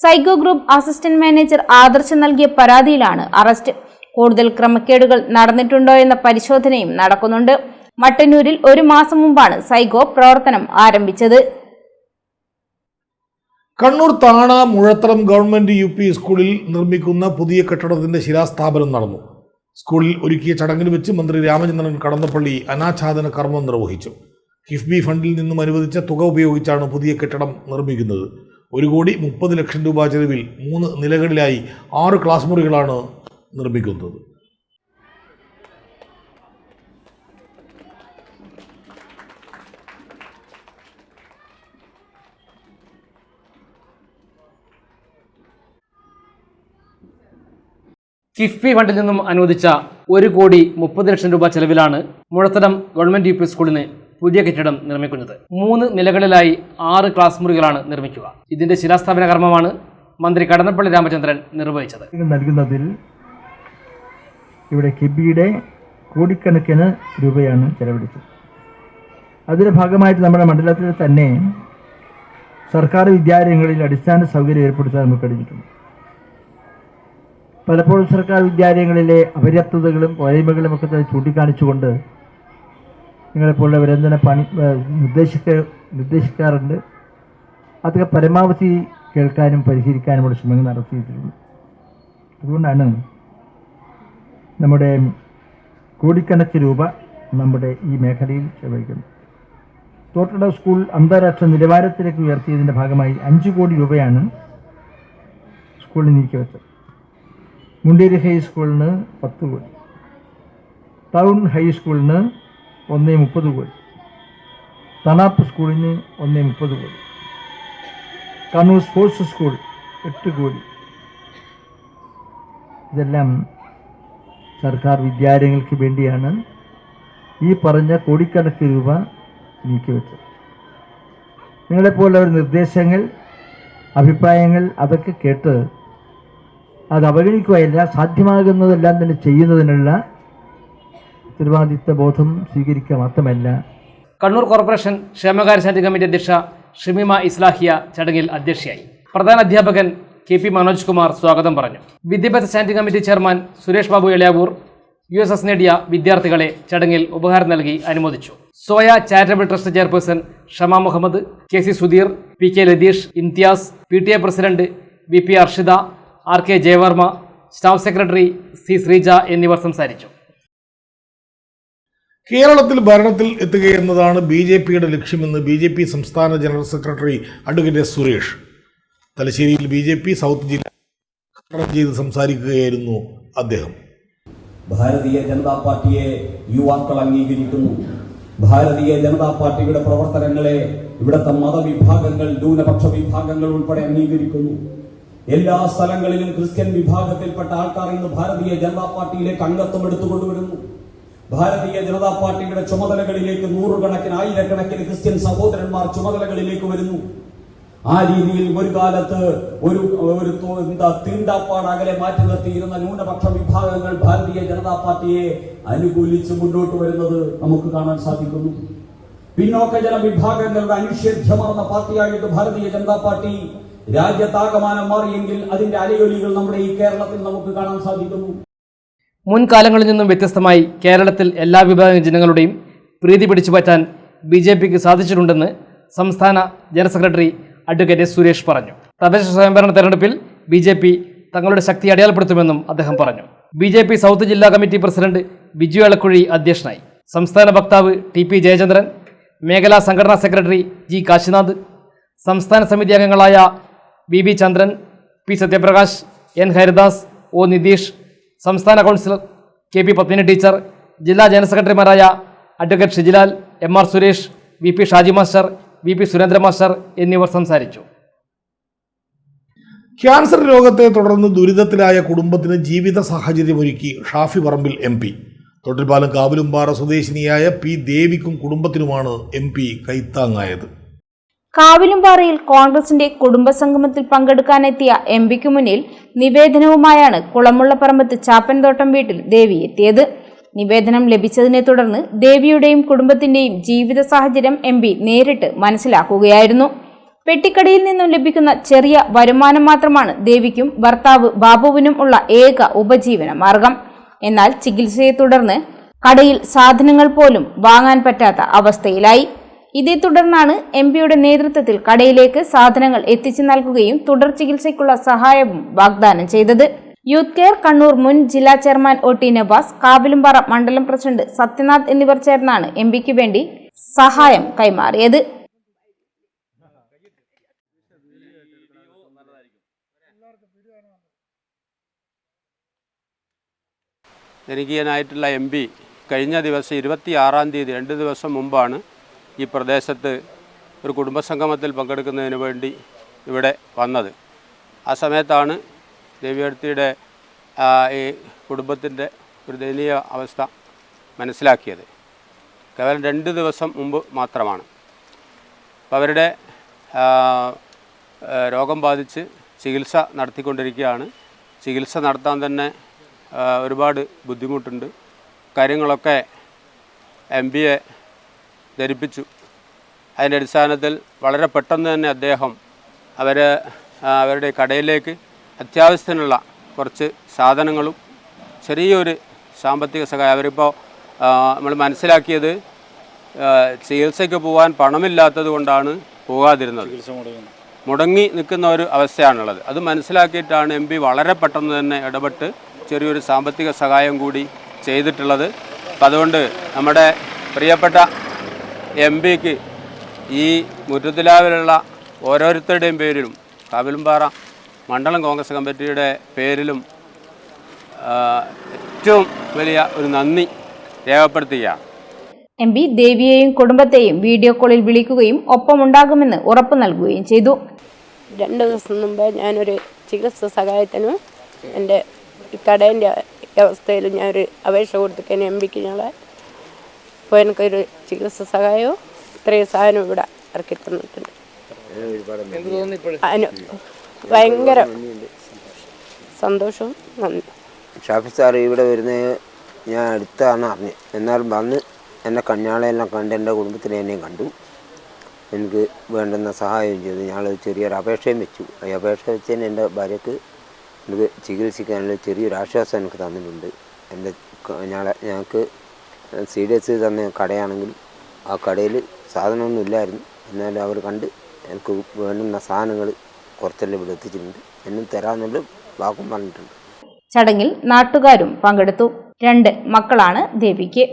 സൈഗോ ഗ്രൂപ്പ് അസിസ്റ്റന്റ് മാനേജർ ആദർശ് നൽകിയ പരാതിയിലാണ് അറസ്റ്റ്. കൂടുതൽ ക്രമക്കേടുകൾ നടന്നിട്ടുണ്ടോ എന്ന പരിശോധനയും നടക്കുന്നുണ്ട്. മട്ടന്നൂരിൽ 1 മാസം മുമ്പാണ് സൈഗോ പ്രവർത്തനം ആരംഭിച്ചത്. കണ്ണൂർ താണ മുഴത്തറം ഗവൺമെന്റ് UP സ്കൂളിൽ നിർമ്മിക്കുന്ന പുതിയ കെട്ടിടത്തിന്റെ ശിലാസ്ഥാപനം നടന്നു. സ്കൂളിൽ ഒരുക്കിയ ചടങ്ങിൽ വെച്ച് മന്ത്രി രാമചന്ദ്രൻ കടന്നപ്പള്ളി അനാച്ഛാദന കർമ്മം നിർവഹിച്ചു. കിഫ്ബി ഫണ്ടിൽ നിന്നും അനുവദിച്ച തുക ഉപയോഗിച്ചാണ് പുതിയ കെട്ടിടം നിർമ്മിക്കുന്നത്. 1,30 ലക്ഷം രൂപ ചെലവിൽ 3 നിലകളിലായി 6 ക്ലാസ് മുറികളാണ് നിർമ്മിക്കുന്നത്. കിഫ്ബി ഫണ്ടിൽ നിന്നും അനുവദിച്ച 1,30 ലക്ഷം രൂപ ചെലവിലാണ് മുഴത്തടം ഗവൺമെന്റ് UP സ്കൂളിന് പുതിയ കെട്ടിടം നിർമ്മിക്കുന്നത്. 3 നിലകളിലായി 6 ക്ലാസ് മുറികളാണ് നിർമ്മിക്കുക. ഇതിന്റെ ശിലാസ്ഥാപന കർമ്മമാണ് മന്ത്രി കടന്നപ്പള്ളി രാമചന്ദ്രൻ നിർവഹിച്ചത്. നൽകുന്നതിൽ ഇവിടെ കിബിയുടെ കോടിക്കണക്കിന് രൂപയാണ് ചെലവഴിച്ചത്. അതിൻ്റെ ഭാഗമായിട്ട് നമ്മുടെ മണ്ഡലത്തിൽ തന്നെ സർക്കാർ വിദ്യാലയങ്ങളിൽ അടിസ്ഥാന സൗകര്യം ഏർപ്പെടുത്താൻ നമുക്ക് കഴിഞ്ഞിട്ടുണ്ട്. പലപ്പോഴും സർക്കാർ വിദ്യാലയങ്ങളിലെ അപര്യാപ്തതകളും പോരായ്മകളും ഒക്കെ ചൂണ്ടിക്കാണിച്ചുകൊണ്ട് നിങ്ങളെപ്പോലുള്ളവരെന്തിനെ നിർദ്ദേശിക്കാറുണ്ട്. അതൊക്കെ പരമാവധി കേൾക്കാനും പരിഹരിക്കാനുമുള്ള ശ്രമങ്ങൾ നടത്തിയിട്ടുണ്ട്. അതുകൊണ്ടാണ് നമ്മുടെ കോടിക്കണക്കിന് രൂപ നമ്മുടെ ഈ മേഖലയിൽ ചെലവഴിക്കുന്നത്. തോട്ടട സ്കൂൾ അന്താരാഷ്ട്ര നിലവാരത്തിലേക്ക് ഉയർത്തിയതിൻ്റെ ഭാഗമായി 5 കോടി രൂപയാണ് സ്കൂളിൽ നീക്കിവെച്ചത്. മുണ്ടേരി ഹൈസ്കൂളിന് 10 കോടി, ടൗൺ ഹൈസ്കൂളിന് 1.30 കോടി, തണാപ്പ് സ്കൂളിന് 1.30 കോടി, കണ്ണൂർ സ്പോർട്സ് സ്കൂൾ 8 കോടി. ഇതെല്ലാം സർക്കാർ വിദ്യാലയങ്ങൾക്ക് വേണ്ടിയാണ് ഈ പറഞ്ഞ കോടിക്കണക്കിന് രൂപ നീക്കിവെച്ചത്. നിങ്ങളെപ്പോലുള്ളവർ നിർദ്ദേശങ്ങൾ, അഭിപ്രായങ്ങൾ അതൊക്കെ കേട്ട് അത് അവഗണിക്കുകയല്ല, സാധ്യമാകുന്നതെല്ലാം തന്നെ ചെയ്യുന്നതിനുള്ള ഉത്തരവാദിത്വ ബോധം സ്വീകരിക്കുക മാത്രമല്ല. കണ്ണൂർ കോർപ്പറേഷൻ ക്ഷേമകാര്യ സ്റ്റാൻഡിംഗ് കമ്മിറ്റി അധ്യക്ഷ ഷമീമ ഇസ്ലാഹിയ ചടങ്ങിൽ അധ്യക്ഷയായി. പ്രധാന അധ്യാപകൻ KP മനോജ് കുമാർ സ്വാഗതം പറഞ്ഞു. വിദ്യാഭ്യാസ standing committee chairman Suresh Babu Elayavoor USS നേടിയ വിദ്യാർത്ഥികളെ ചടങ്ങിൽ ഉപഹാരം നൽകി അനുമോദിച്ചു. Soya charitable trust chairperson Shama Muhammad, KC Sudheer, PK Latheesh, Imthiyas, PTA president VP Arshitha, RK Jayavarma, staff secretary C Sreeja എന്നിവർ സംസാരിച്ചു. കേരളത്തിൽ ഭരണത്തിൽ എത്തുകയെന്നതാണ് BJPയുടെ ലക്ഷ്യമെന്ന് BJP സംസ്ഥാന general secretary advocate S. Suresh തലശ്ശേരിയിൽ BJP സൗത്ത് ജില്ല ഉദ്ഘാടനം ചെയ്ത് സംസാരിക്കുകയായിരുന്നു അദ്ദേഹം. ഭാരതീയ ജനതാ പാർട്ടിയെ യുവാക്കൾ അംഗീകരിക്കുന്നു. ഭാരതീയ ജനതാ പാർട്ടിയുടെ പ്രവർത്തനങ്ങളെ ഇവിടുത്തെ മതവിഭാഗങ്ങൾ, ന്യൂനപക്ഷ വിഭാഗങ്ങൾ ഉൾപ്പെടെ അംഗീകരിക്കുന്നു. എല്ലാ സ്ഥലങ്ങളിലും ക്രിസ്ത്യൻ വിഭാഗത്തിൽപ്പെട്ട ആൾക്കാർ ഇന്ന് ഭാരതീയ ജനതാ പാർട്ടിയിലേക്ക് അംഗത്വം എടുത്തുകൊണ്ടുവരുന്നു. ഭാരതീയ ജനതാ പാർട്ടിയുടെ ചുമതലകളിലേക്ക് നൂറുകണക്കിന്, ആയിരക്കണക്കിന് ക്രിസ്ത്യൻ സഹോദരന്മാർ ചുമതലകളിലേക്ക് വരുന്നു. ആ രീതിയിൽ ഒരു കാലത്ത് ഒരു തീണ്ടാപ്പാട് അകലെ മാറ്റി നിർത്തിയിരുന്ന ന്യൂനപക്ഷ വിഭാഗങ്ങൾ ഭാരതീയ ജനതാ പാർട്ടിയെ അനുകൂലിച്ച് മുന്നോട്ട് വരുന്നത് നമുക്ക് കാണാൻ സാധിക്കുന്നു. പിന്നോക്ക ജനവിഭാഗങ്ങളുടെ അനിഷേധ്യമാർന്ന പാർട്ടിയായിട്ട് ഭാരതീയ ജനതാ പാർട്ടി രാജ്യത്താകമാനം മാറിയെങ്കിൽ അതിന്റെ അലയൊലികൾ നമ്മുടെ ഈ കേരളത്തിൽ നമുക്ക് കാണാൻ സാധിക്കുന്നു. മുൻകാലങ്ങളിൽ നിന്നും വ്യത്യസ്തമായി കേരളത്തിൽ എല്ലാ വിഭാഗം ജനങ്ങളുടെയും പ്രീതി പിടിച്ചു പറ്റാൻ BJPക്ക് സാധിച്ചിട്ടുണ്ടെന്ന് സംസ്ഥാന general secretary advocate S. Suresh പറഞ്ഞു. തദ്ദേശ സ്വയംഭരണ തെരഞ്ഞെടുപ്പിൽ BJP തങ്ങളുടെ ശക്തി അടയാളപ്പെടുത്തുമെന്നും അദ്ദേഹം പറഞ്ഞു. BJP സൗത്ത് ജില്ലാ കമ്മിറ്റി പ്രസിഡന്റ് ബിജു എളക്കുഴി അധ്യക്ഷനായി. സംസ്ഥാന വക്താവ് TP ജയചന്ദ്രൻ, മേഖലാ സംഘടനാ സെക്രട്ടറി G. കാശിനാഥ്, സംസ്ഥാന സമിതി അംഗങ്ങളായ BB ചന്ദ്രൻ, P. Satyaprakash, N. Haridas, O. Nitish, സംസ്ഥാന കൗൺസിലർ KP പത്മിനി ടീച്ചർ, ജില്ലാ ജനറൽ സെക്രട്ടറിമാരായ advocate Shijilal, MR Suresh, VP Shaji master, VP Surendra master എന്നിവർ സംസാരിച്ചു. ക്യാൻസർ രോഗത്തെ തുടർന്ന് ദുരിതത്തിലായ കുടുംബത്തിന് ജീവിത സാഹചര്യമൊരുക്കി ഷാഫി പറമ്പിൽ MP. തൊട്ടിൽപ്പാലം കാവിലുംപാറ സ്വദേശിനിയായ P. ദേവിക്കും കുടുംബത്തിനുമാണ് MP കൈത്താങ്ങായത്. കാവിലുംപാറയിൽ കോൺഗ്രസിന്റെ കുടുംബസംഗമത്തിൽ പങ്കെടുക്കാനെത്തിയ MPക്ക് മുന്നിൽ നിവേദനവുമായാണ് കുളമുള്ളപ്പറമ്പത്ത് ചാപ്പൻതോട്ടം വീട്ടിൽ ദേവി എത്തിയത്. നിവേദനം ലഭിച്ചതിനെ തുടർന്ന് ദേവിയുടെയും കുടുംബത്തിന്റെയും ജീവിത സാഹചര്യം MP നേരിട്ട് മനസ്സിലാക്കുകയായിരുന്നു. പെട്ടിക്കടയിൽ നിന്നും ലഭിക്കുന്ന ചെറിയ വരുമാനം മാത്രമാണ് ദേവിക്കും ഭർത്താവ് ബാബുവിനും ഉള്ള ഏക ഉപജീവന മാർഗം. എന്നാൽ ചികിത്സയെ തുടർന്ന് കടയിൽ സാധനങ്ങൾ പോലും വാങ്ങാൻ പറ്റാത്ത അവസ്ഥയിലായി. ഇതേ തുടർന്നാണ് MPയുടെ നേതൃത്വത്തിൽ കടയിലേക്ക് സാധനങ്ങൾ എത്തിച്ചു നൽകുകയും തുടർ ചികിത്സയ്ക്കുള്ള സഹായവും വാഗ്ദാനം ചെയ്തത്. യൂത്ത് കെയർ കണ്ണൂർ മുൻ ജില്ലാ ചെയർമാൻ OT നവാസ്, കാവിലുംപാറ മണ്ഡലം പ്രസിഡന്റ് സത്യനാഥ് എന്നിവർ ചേർന്നാണ് MPക്ക് വേണ്ടി സഹായം കൈമാറിയത്. ജനകീയനായിട്ടുള്ള MP കഴിഞ്ഞ ദിവസം 26-ാം തീയതി 2 ദിവസം മുമ്പാണ് ഈ പ്രദേശത്ത് ഒരു കുടുംബസംഗമത്തിൽ പങ്കെടുക്കുന്നതിന് വേണ്ടി ഇവിടെ വന്നത്. ആ സമയത്താണ് ദേവിയടുത്തിയുടെ ഈ കുടുംബത്തിൻ്റെ ഒരു ദയനീയ അവസ്ഥ മനസ്സിലാക്കിയത്. കേവലം 2 ദിവസം മുമ്പ് മാത്രമാണ്. അപ്പോൾ അവരുടെ രോഗം ബാധിച്ച് ചികിത്സ നടത്തിക്കൊണ്ടിരിക്കുകയാണ്. ചികിത്സ നടത്താൻ തന്നെ ഒരുപാട് ബുദ്ധിമുട്ടുണ്ട്. കാര്യങ്ങളൊക്കെ MPയെ ധരിപ്പിച്ചു. അതിൻ്റെ അടിസ്ഥാനത്തിൽ വളരെ പെട്ടെന്ന് തന്നെ അദ്ദേഹം അവരുടെ കടയിലേക്ക് അത്യാവശ്യത്തിനുള്ള കുറച്ച് സാധനങ്ങളും ചെറിയൊരു സാമ്പത്തിക സഹായം, അവരിപ്പോൾ നമ്മൾ മനസ്സിലാക്കിയത് ചികിത്സയ്ക്ക് പോകാൻ പണമില്ലാത്തത് കൊണ്ടാണ് പോകാതിരുന്നത്, മുടങ്ങി നിൽക്കുന്ന ഒരു അവസ്ഥയാണുള്ളത്. അത് മനസ്സിലാക്കിയിട്ടാണ് MP വളരെ പെട്ടെന്ന് തന്നെ ഇടപെട്ട് ചെറിയൊരു സാമ്പത്തിക സഹായം കൂടി ചെയ്തിട്ടുള്ളത്. അപ്പം അതുകൊണ്ട് നമ്മുടെ പ്രിയപ്പെട്ട MPക്ക് ഈ മുറ്റത്തിലാവിലുള്ള ഓരോരുത്തരുടെയും പേരിലും കാവിലുംപാറ മണ്ഡലം കോൺഗ്രസ് കമ്മിറ്റിയുടെ പേരിലും ഏറ്റവും വലിയ ഒരു നന്ദി രേഖപ്പെടുത്തുകയാണ്. MP ദേവിയെയും കുടുംബത്തെയും വീഡിയോ കോളിൽ വിളിക്കുകയും ഒപ്പമുണ്ടാകുമെന്ന് ഉറപ്പു നൽകുകയും ചെയ്തു. 2 ദിവസം മുമ്പ് ഞാനൊരു ചികിത്സ സഹായത്തിന് എൻ്റെ കടേൻ്റെ ഈ അവസ്ഥയിൽ ഞാനൊരു അപേക്ഷ കൊടുത്തിക്കാൻ എം പിക്ക് ഞങ്ങളെ അപ്പോൾ എനിക്കൊരു ചികിത്സ സഹായവും ഇത്രയും സാധനം ഇവിടെ ഇറക്കി തന്നിട്ടുണ്ട്. അതിന് ഭയങ്കര സന്തോഷവും നന്ദി. ഷാഫി സാർ ഇവിടെ വരുന്നത് ഞാൻ അടുത്താണ് അറിഞ്ഞത്. എന്നാലും വന്ന് എന്നെ കഞ്ഞാളെല്ലാം കണ്ട് എൻ്റെ കുടുംബത്തിനെ എന്നെയും കണ്ടു. എനിക്ക് വേണ്ടുന്ന സഹായം ചെയ്തു. ഞങ്ങൾ ചെറിയൊരു അപേക്ഷയും വെച്ചു. ഈ അപേക്ഷ വെച്ചതിന് എൻ്റെ ഭാര്യയ്ക്ക് എനിക്ക് ചികിത്സിക്കാനുള്ള ചെറിയൊരു ആശ്വാസം എനിക്ക് തന്നിട്ടുണ്ട്. എൻ്റെ ഞങ്ങൾക്ക് CDS തന്ന കടയാണെങ്കിൽ ആ കടയിൽ സാധനമൊന്നും ഇല്ലായിരുന്നു. എന്നാലും അവർ കണ്ട് എനിക്ക് വേണ്ടുന്ന സാധനങ്ങൾ കുറച്ചെല്ലാം ഇവിടെ എത്തിച്ചിട്ടുണ്ട്. എന്നും തരാമെന്നുള്ള വാക്കും പറഞ്ഞിട്ടുണ്ട്. ചടങ്ങിൽ നാട്ടുകാരും പങ്കെടുത്തു. 2 മക്കളാണ് ദേവിക്ക്.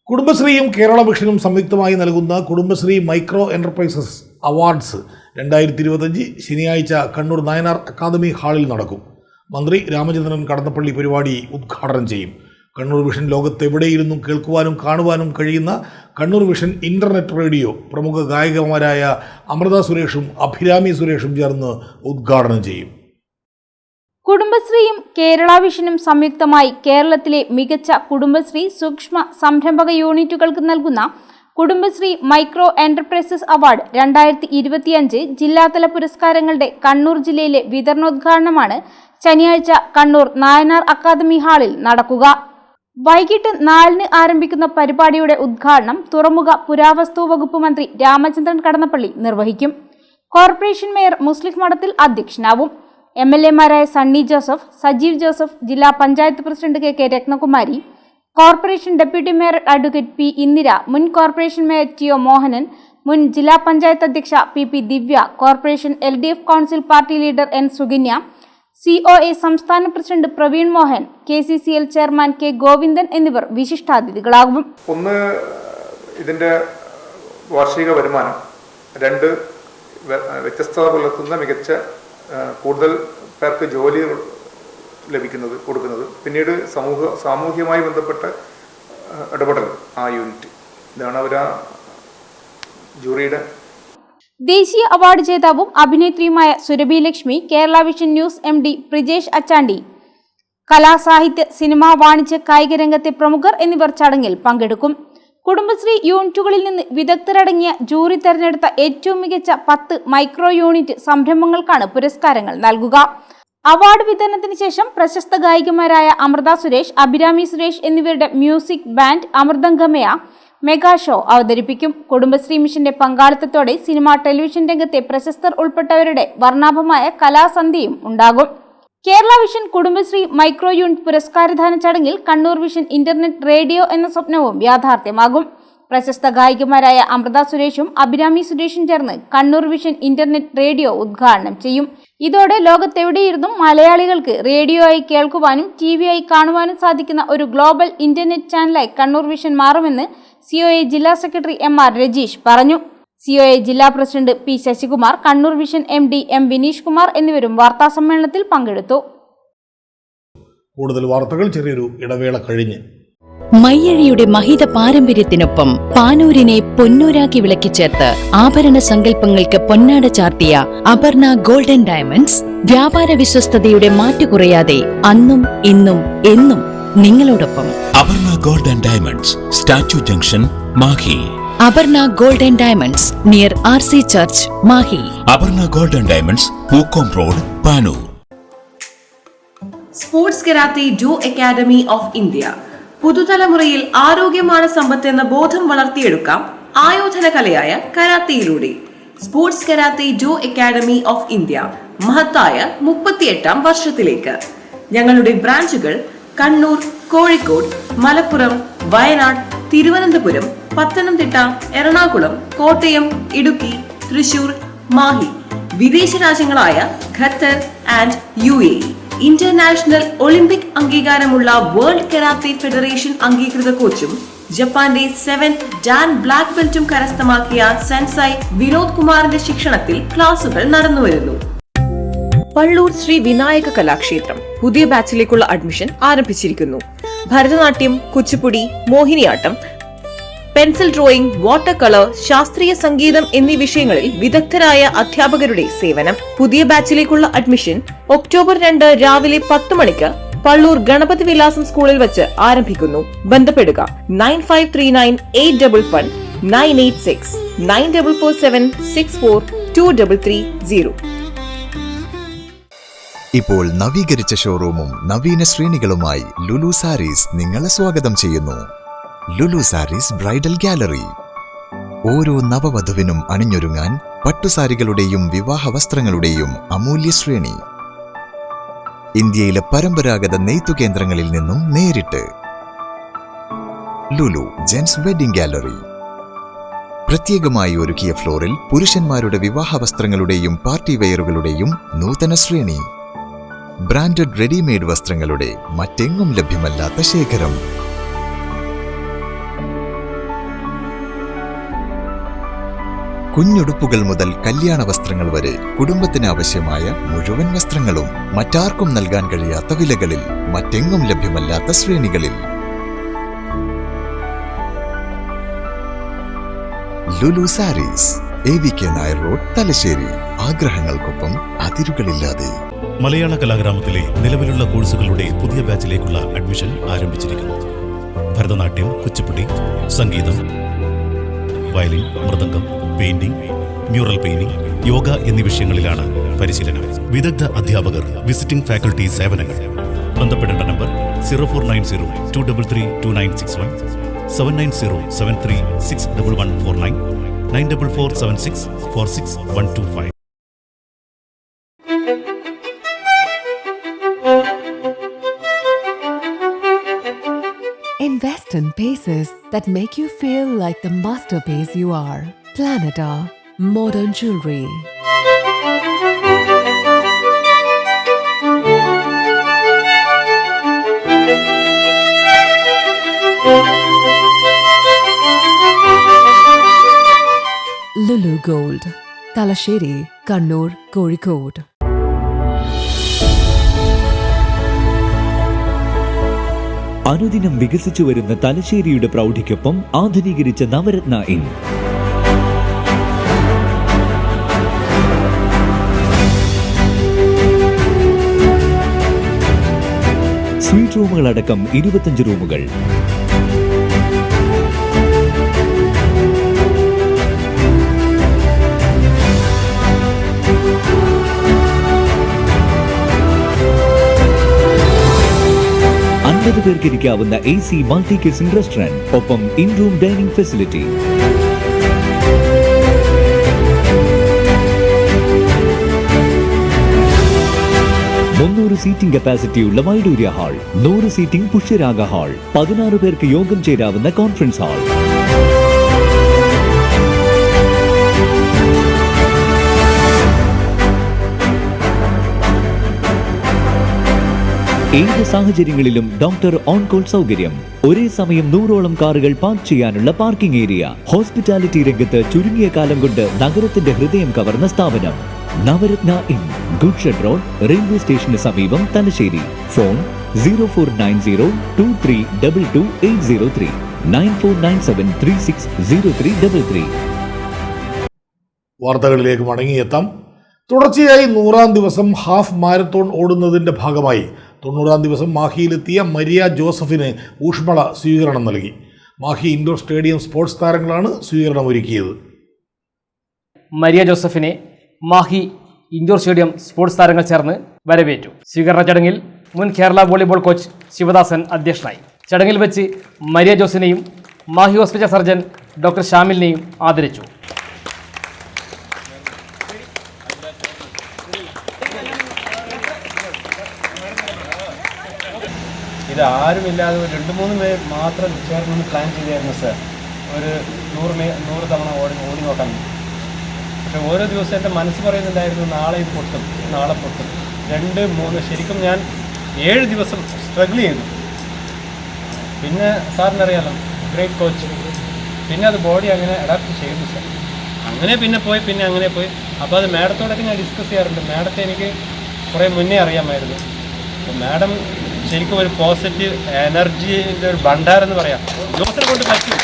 കുടുംബശ്രീയും കേരള വിഷനും സംയുക്തമായി നൽകുന്ന കുടുംബശ്രീ മൈക്രോ എന്റർപ്രൈസസ് അവാർഡ്സ് 2025 ശനിയാഴ്ച കണ്ണൂർ നായനാർ അക്കാദമി ഹാളിൽ നടക്കും. മന്ത്രി രാമചന്ദ്രൻ കടന്നപ്പള്ളി പരിപാടി ഉദ്ഘാടനം ചെയ്യും. കണ്ണൂർ വിഷൻ ലോകത്തെവിടെയിരുന്നും കേൾക്കുവാനും കാണുവാനും കഴിയുന്ന കണ്ണൂർ വിഷൻ ഇൻ്റർനെറ്റ് റേഡിയോ പ്രമുഖ ഗായികമാരായ അമൃത സുരേഷും അഭിരാമി സുരേഷും ചേർന്ന് ഉദ്ഘാടനം ചെയ്യും. കുടുംബശ്രീയും കേരള വിഷനും സംയുക്തമായി കേരളത്തിലെ മികച്ച കുടുംബശ്രീ സൂക്ഷ്മ സംരംഭക യൂണിറ്റുകൾക്ക് നൽകുന്ന കുടുംബശ്രീ മൈക്രോ എന്റർപ്രൈസസ് അവാർഡ് 2025 ജില്ലാതല പുരസ്കാരങ്ങളുടെ കണ്ണൂർ ജില്ലയിലെ വിതരണോദ്ഘാടനമാണ് ശനിയാഴ്ച കണ്ണൂർ നായനാർ അക്കാദമി ഹാളിൽ നടക്കുക. വൈകിട്ട് 4-ന് ആരംഭിക്കുന്ന പരിപാടിയുടെ ഉദ്ഘാടനം തുറമുഖ പുരാവസ്തു വകുപ്പ് മന്ത്രി രാമചന്ദ്രൻ കടന്നപ്പള്ളി നിർവഹിക്കും. കോർപ്പറേഷൻ മേയർ മുസ്ലിഹ് മഠത്തിൽ അധ്യക്ഷനാവും. MLA-മാരായ സണ്ണി ജോസഫ്, സജീവ് ജോസഫ്, ജില്ലാ panchayat president KK Ratnakumari, corporation deputy mayor advocate P Indira, മുൻ കോർപ്പറേഷൻ മേയർ TO മോഹനൻ, മുൻ ജില്ലാ പഞ്ചായത്ത് അധ്യക്ഷ PP Divya, corporation LDF council party leader N Sukanya, COA സംസ്ഥാന president Praveen Mohan, KCCL chairman K Govindan എന്നിവർ വിശിഷ്ടാതിഥികളാകും. ഒന്ന്, ഇതിന്റെ വാർഷിക വരുമാനം. 2, വ്യത്യസ്തത പുലർത്തുന്ന മികച്ച കൂടുതൽ പേർക്ക് ജോലി കൊടുക്കുന്നത്. പിന്നീട് സാമൂഹികമായി ബന്ധപ്പെട്ട ഇടപെടൽ ആ യൂണിറ്റ്. ഇതാണ് അവർ ആ ജൂറിയുടെ. ദേശീയ അവാർഡ് ജേതാവും അഭിനേത്രിയുമായ Surabhi Lakshmi, Kerala vision news MD Prijesh Achandi, കലാ, സാഹിത്യ, സിനിമ, വാണിജ്യ, കായിക രംഗത്തെ പ്രമുഖർ എന്നിവർ ചടങ്ങിൽ പങ്കെടുക്കും. കുടുംബശ്രീ യൂണിറ്റുകളിൽ നിന്ന് വിദഗ്ധരടങ്ങിയ ജൂറി തെരഞ്ഞെടുത്ത ഏറ്റവും മികച്ച 10 മൈക്രോ യൂണിറ്റ് സംരംഭങ്ങൾക്കാണ് പുരസ്കാരങ്ങൾ നൽകുക. അവാർഡ് വിതരണത്തിന് ശേഷം പ്രശസ്ത ഗായികമാരായ അമൃത സുരേഷ്, അഭിരാമി സുരേഷ് എന്നിവരുടെ മ്യൂസിക് ബാൻഡ് അമൃതംഗമയ മെഗാ ഷോ അവതരിപ്പിക്കും. കുടുംബശ്രീ മിഷന്റെ പങ്കാളിത്തത്തോടെ സിനിമ, ടെലിവിഷൻ രംഗത്തെ പ്രശസ്തർ ഉൾപ്പെട്ടവരുടെ വർണ്ണാഭമായ കലാസന്ധ്യയും ഉണ്ടാകും. Kerala vision Kudumbashree micro unit പുരസ്കാരദാന ചടങ്ങിൽ കണ്ണൂർ വിഷൻ ഇന്റർനെറ്റ് റേഡിയോ എന്ന സ്വപ്നവും യാഥാർത്ഥ്യമാകും. പ്രശസ്ത ഗായികമാരായ അമൃത സുരേഷും അഭിരാമി സുരേഷും ചേർന്ന് കണ്ണൂർ വിഷൻ ഇന്റർനെറ്റ് റേഡിയോ ഉദ്ഘാടനം ചെയ്യും. ഇതോടെ ലോകത്തെവിടെയിരുന്നും മലയാളികൾക്ക് റേഡിയോ ആയി കേൾക്കുവാനും TV ആയി കാണുവാനും സാധിക്കുന്ന ഒരു ഗ്ലോബൽ ഇന്റർനെറ്റ് ചാനലായി കണ്ണൂർ വിഷൻ മാറുമെന്ന് COA ജില്ലാ സെക്രട്ടറി MR രജീഷ് പറഞ്ഞു. COA ജില്ലാ president P Sasikumar, Kannur vision MD M Vineesh Kumar എന്നിവരും വാർത്താസമ്മേളനത്തിൽ പങ്കെടുത്തു. കൂടുതൽ വാർത്തകൾ ചെറിയൊരു ഇടവേള കഴിഞ്ഞ്. മയ്യഴിയുടെ മഹിത പാരമ്പര്യത്തിനൊപ്പം പാനൂരിനെ പൊന്നൂരാക്കി വിളക്കിച്ചേർത്ത് ആഭരണ സങ്കല്പങ്ങൾക്ക് പൊന്നാട ചാർത്തിയ അപർണ ഗോൾഡൻ ഡയമണ്ട്സ് വ്യാപാര വിശ്വസ്തതയുടെ മാറ്റുകുറയാതെ അന്നും ഇന്നും എന്നും നിങ്ങളോടൊപ്പം. Aparna golden diamonds, statue junction, Mahe. Aparna golden diamonds near RC church, Mahe. Aparna golden diamonds, Pookkom road, Panoor. Sports karate do academy of India. പുതുതലമുറയിൽ ആരോഗ്യമാണ് സമ്പത്ത് എന്ന ബോധം വളർത്തിയെടുക്കാം ആയോധന കലയായ കരാത്തയിലൂടെ. Sports karate do academy of India മഹത്തായ 38ാം വർഷത്തിലേക്ക്. ഞങ്ങളുടെ ബ്രാഞ്ചുകൾ കണ്ണൂർ, കോഴിക്കോട്, മലപ്പുറം, വയനാട്, തിരുവനന്തപുരം, പത്തനംതിട്ട, എറണാകുളം, കോട്ടയം, ഇടുക്കി, തൃശൂർ, മാഹി. വിദേശ രാജ്യങ്ങളായ Qatar and UAE. International Olympic അംഗീകാരമുള്ള വേൾഡ് കരാത്തെ ഫെഡറേഷൻ അംഗീകൃത കോച്ചും ജപ്പാന്റെ 7th ഡാൻ ബ്ലാക്ക് ബെൽറ്റും കരസ്ഥമാക്കിയ സെൻസൈ വിനോദ് കുമാറിന്റെ ശിക്ഷണത്തിൽ ക്ലാസുകൾ നടന്നുവരുന്നു. പള്ളൂർ ശ്രീ വിനായക കലാക്ഷേത്രം പുതിയ ബാച്ചിലേക്കുള്ള അഡ്മിഷൻ ആരംഭിച്ചിരിക്കുന്നു. Bharatanatyam, Kuchipudi, Mohiniyattam, pencil drawing, water colour, ശാസ്ത്രീയ സംഗീതം എന്നീ വിഷയങ്ങളിൽ വിദഗ്ധരായ അധ്യാപകരുടെ സേവനം. പുതിയ ബാച്ചിലേക്കുള്ള അഡ്മിഷൻ ഒക്ടോബർ 2 രാവിലെ 10 മണിക്ക് പള്ളൂർ ഗണപതി വിലാസം സ്കൂളിൽ വച്ച് ആരംഭിക്കുന്നു. ബന്ധപ്പെടുക 9539811986 9447642330. ഇപ്പോൾ നവീകരിച്ച ഷോറൂമും നവീന ശ്രേണികളുമായി ലുലു സാരീസ് നിങ്ങളെ സ്വാഗതം ചെയ്യുന്നു. Lulu sarees bridal gallery. ഓരോ നവവധുവിനും അണിഞ്ഞൊരുങ്ങാൻ പട്ടുസാരികളുടെയും വിവാഹ വസ്ത്രങ്ങളുടെയും അമൂല്യ ശ്രേണി. ഇന്ത്യയിലെ പരമ്പരാഗത നെയ്ത്തു കേന്ദ്രങ്ങളിൽ നിന്നും നേരിട്ട്. Lulu gents wedding gallery. പ്രത്യേകമായി ഒരുക്കിയ ഫ്ലോറിൽ പുരുഷന്മാരുടെ വിവാഹ വസ്ത്രങ്ങളുടെയും പാർട്ടി വെയറുകളുടെയും നൂതന ശ്രേണി. ബ്രാൻഡഡ് റെഡിമെയ്ഡ് വസ്ത്രങ്ങളുടെ മറ്റെങ്ങും ലഭ്യമല്ലാത്ത ശേഖരം. കുഞ്ഞുടുപ്പുകൾ മുതൽ കല്യാണ വസ്ത്രങ്ങൾ വരെ കുടുംബത്തിന് ആവശ്യമായ മുഴുവൻ വസ്ത്രങ്ങളും മറ്റാർക്കും നൽകാൻ കഴിയാത്ത വിലകളിൽ, മറ്റെങ്ങും ലഭ്യമല്ലാത്ത ശ്രേണികളിൽ. Lulu sarees, AVK Nair road, Thalassery. ആഗ്രഹങ്ങൾക്കൊപ്പം അതിരുകളില്ലാതെ. മലയാള കലാഗ്രാമത്തിലെ നിലവിലുള്ള കോഴ്സുകളുടെ പുതിയ ബാച്ചിലേക്കുള്ള അഡ്മിഷൻ ആരംഭിച്ചിരിക്കുന്നു. ഭരതനാട്യം, കുച്ചിപ്പുടി, സംഗീതം, violin, mridangam, painting, mural painting, yoga എന്നീ വിഷയങ്ങളിലാണ് പരിശീലനം. വിദഗ്ധ അധ്യാപകർ, വിസിറ്റിംഗ് ഫാക്കൽറ്റി സേവനങ്ങൾ. ബന്ധപ്പെടേണ്ട number 049023329161, 7907361149, 9447646125. Invest in pieces that make you feel like the masterpiece you are. Planeta Modern Jewelry. Lulu Gold, Talasheri, Kannur, Kozhikode. അനുദിനം വികസിച്ചു വരുന്ന തലശ്ശേരിയുടെ പ്രൗഢിക്കൊപ്പം ആധുനീകരിച്ച നവരത്ന ഇൻ. സ്വീറ്റ് റൂമുകളടക്കം 25 റൂമുകൾ. പേർക്ക് ഇരിക്കാവുന്ന AC മൾട്ടി കിച്ചൺ റെസ്റ്റോറന്റ്, ഒപ്പം in room dining facility. Seating കപ്പാസിറ്റിയുള്ള Vaidoorya hall, 100 seating Pushyaraga hall, 16 പേർക്ക് യോഗം ചേരാവുന്ന കോൺഫറൻസ് ഹാൾ. ഏത് സാഹചര്യങ്ങളിലും ഡോക്ടർ ഓൺ കോൾ സൗകര്യം. ഒരേ സമയം 100ഓളം കാറുകൾ പാർക്ക് ചെയ്യാനുള്ള പാർക്കിംഗ് ഏരിയ. ഹോസ്പിറ്റാലിറ്റി രംഗത്ത് ചുരുങ്ങിയ കാലം കൊണ്ട് നഗരത്തിന്റെ ഹൃദയം കവർന്ന സ്ഥാപനം Navaratna inn, good shed road, railway സ്റ്റേഷന് സമീപം, തലശ്ശേരി. ഫോൺ 049023228803, 9497360333. വാർത്തകളിലേക്ക് മടങ്ങിയെത്താം. തുടർച്ചയായി 100ാം ദിവസം ഹാഫ് മാരത്തോൺ ഓടുന്നതിൻ്റെ ഭാഗമായി 90ാം ദിവസം മാഹിയിലെത്തിയ മരിയ ജോസഫിന് ഊഷ്മള സ്വീകരണം നൽകി. മാഹി ഇൻഡോർ സ്റ്റേഡിയം സ്പോർട്സ് താരങ്ങളാണ് സ്വീകരണം ഒരുക്കിയത്. മരിയ ജോസഫിനെ മാഹി ഇൻഡോർ സ്റ്റേഡിയം സ്പോർട്സ് താരങ്ങൾ ചേർന്ന് വരവേറ്റു. സ്വീകരണ ചടങ്ങിൽ മുൻ കേരള വോളിബോൾ കോച്ച് ശിവദാസൻ അധ്യക്ഷനായി. ചടങ്ങിൽ വെച്ച് മരിയ ജോസിനെയും മാഹി ഹോസ്പിറ്റൽ സർജൻ ഡോക്ടർ ഷാമിലിനെയും ആദരിച്ചു. ഇത് ആരുമില്ലാതെ ഒരു 2-3 പേർ മാത്രം ചേർന്ന് പ്ലാൻ ചെയ്തായിരുന്നു സാർ. ഒരു 100 തവണ ഓടി നോക്കാൻ. പക്ഷെ ഓരോ ദിവസം എൻ്റെ മനസ്സ് പറയുന്നുണ്ടായിരുന്നു, നാളെ ഇത് പൊട്ടും, നാളെ പൊട്ടും. 2, 3 ശരിക്കും ഞാൻ 7 ദിവസം സ്ട്രഗിൾ ചെയ്തു. പിന്നെ സാറിനറിയാലോ, ഗ്രേറ്റ് കോച്ച്. പിന്നെ അത് ബോഡി അങ്ങനെ അഡാപ്റ്റ് ചെയ്തു സാർ. അങ്ങനെ അങ്ങനെ പോയി. അപ്പോൾ അത് മാഡത്തോടൊക്കെ ഞാൻ ഡിസ്കസ് ചെയ്യാറുണ്ട്. മാഡത്തെ എനിക്ക് കുറേ മുന്നേ അറിയാമായിരുന്നു. അപ്പോൾ മാഡം ശരിക്കും ഒരു പോസിറ്റീവ് എനർജിൻ്റെ ഒരു ഭണ്ഡാരെന്ന് പറയാം. ജോസിനെ കൊണ്ട് പറ്റും.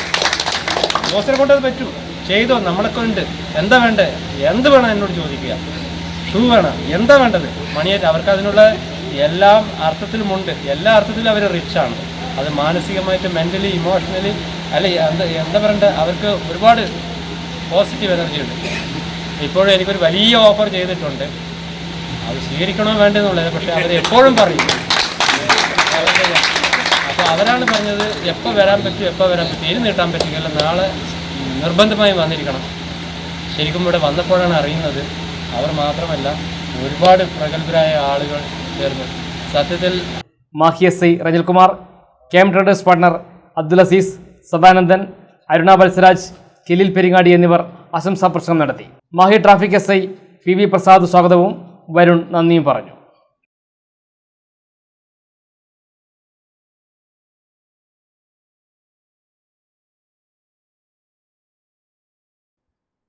ബോസിനെ കൊണ്ടത് പറ്റൂ, ചെയ്തോ, നമ്മളൊക്കെ ഉണ്ട്. എന്താ വേണ്ടത്? എന്ത് വേണം എന്നോട് ചോദിക്കുക. ഷൂ വേണം, എന്താ വേണ്ടത്? മണിയായിട്ട് അവർക്ക് അതിനുള്ള എല്ലാ അർത്ഥത്തിലുമുണ്ട്. എല്ലാ അർത്ഥത്തിലും അവർ റിച്ചാണ്. അത് മാനസികമായിട്ട്, മെൻ്റലി, ഇമോഷണലി, അല്ലെ എന്താ പറയണ്ടത്, അവർക്ക് ഒരുപാട് പോസിറ്റീവ് എനർജി ഉണ്ട്. ഇപ്പോഴും എനിക്കൊരു വലിയ ഓഫർ ചെയ്തിട്ടുണ്ട്. അത് സ്വീകരിക്കണോ വേണ്ടെന്നുള്ളത്, പക്ഷേ അവർ എപ്പോഴും പറയും. അപ്പോൾ അവരാണ് പറഞ്ഞത് എപ്പോൾ വരാൻ പറ്റും, എപ്പോൾ വരാൻ പറ്റും, ഇനി നീട്ടാൻ പറ്റില്ല, നാളെ നിർബന്ധമായും വന്നിരിക്കണം. ശരിക്കും ഇവിടെ വന്നപ്പോഴാണ് അറിയുന്നത്, അവർ മാത്രമല്ല ഒരുപാട് പ്രഗത്ഭരായ ആളുകൾ ചേർന്ന്. സത്യത്തിൽ Mahe S I Rajilkumar, KM traders partner Abdul Aziz, Sadanandan, Aruna Batsaraj, കെലിൽ പെരിങ്ങാടി എന്നിവർ ആശംസാ പ്രസംഗം നടത്തി. Mahe traffic SI PV Prasad സ്വാഗതവും വരുൺ നന്ദിയും പറഞ്ഞു.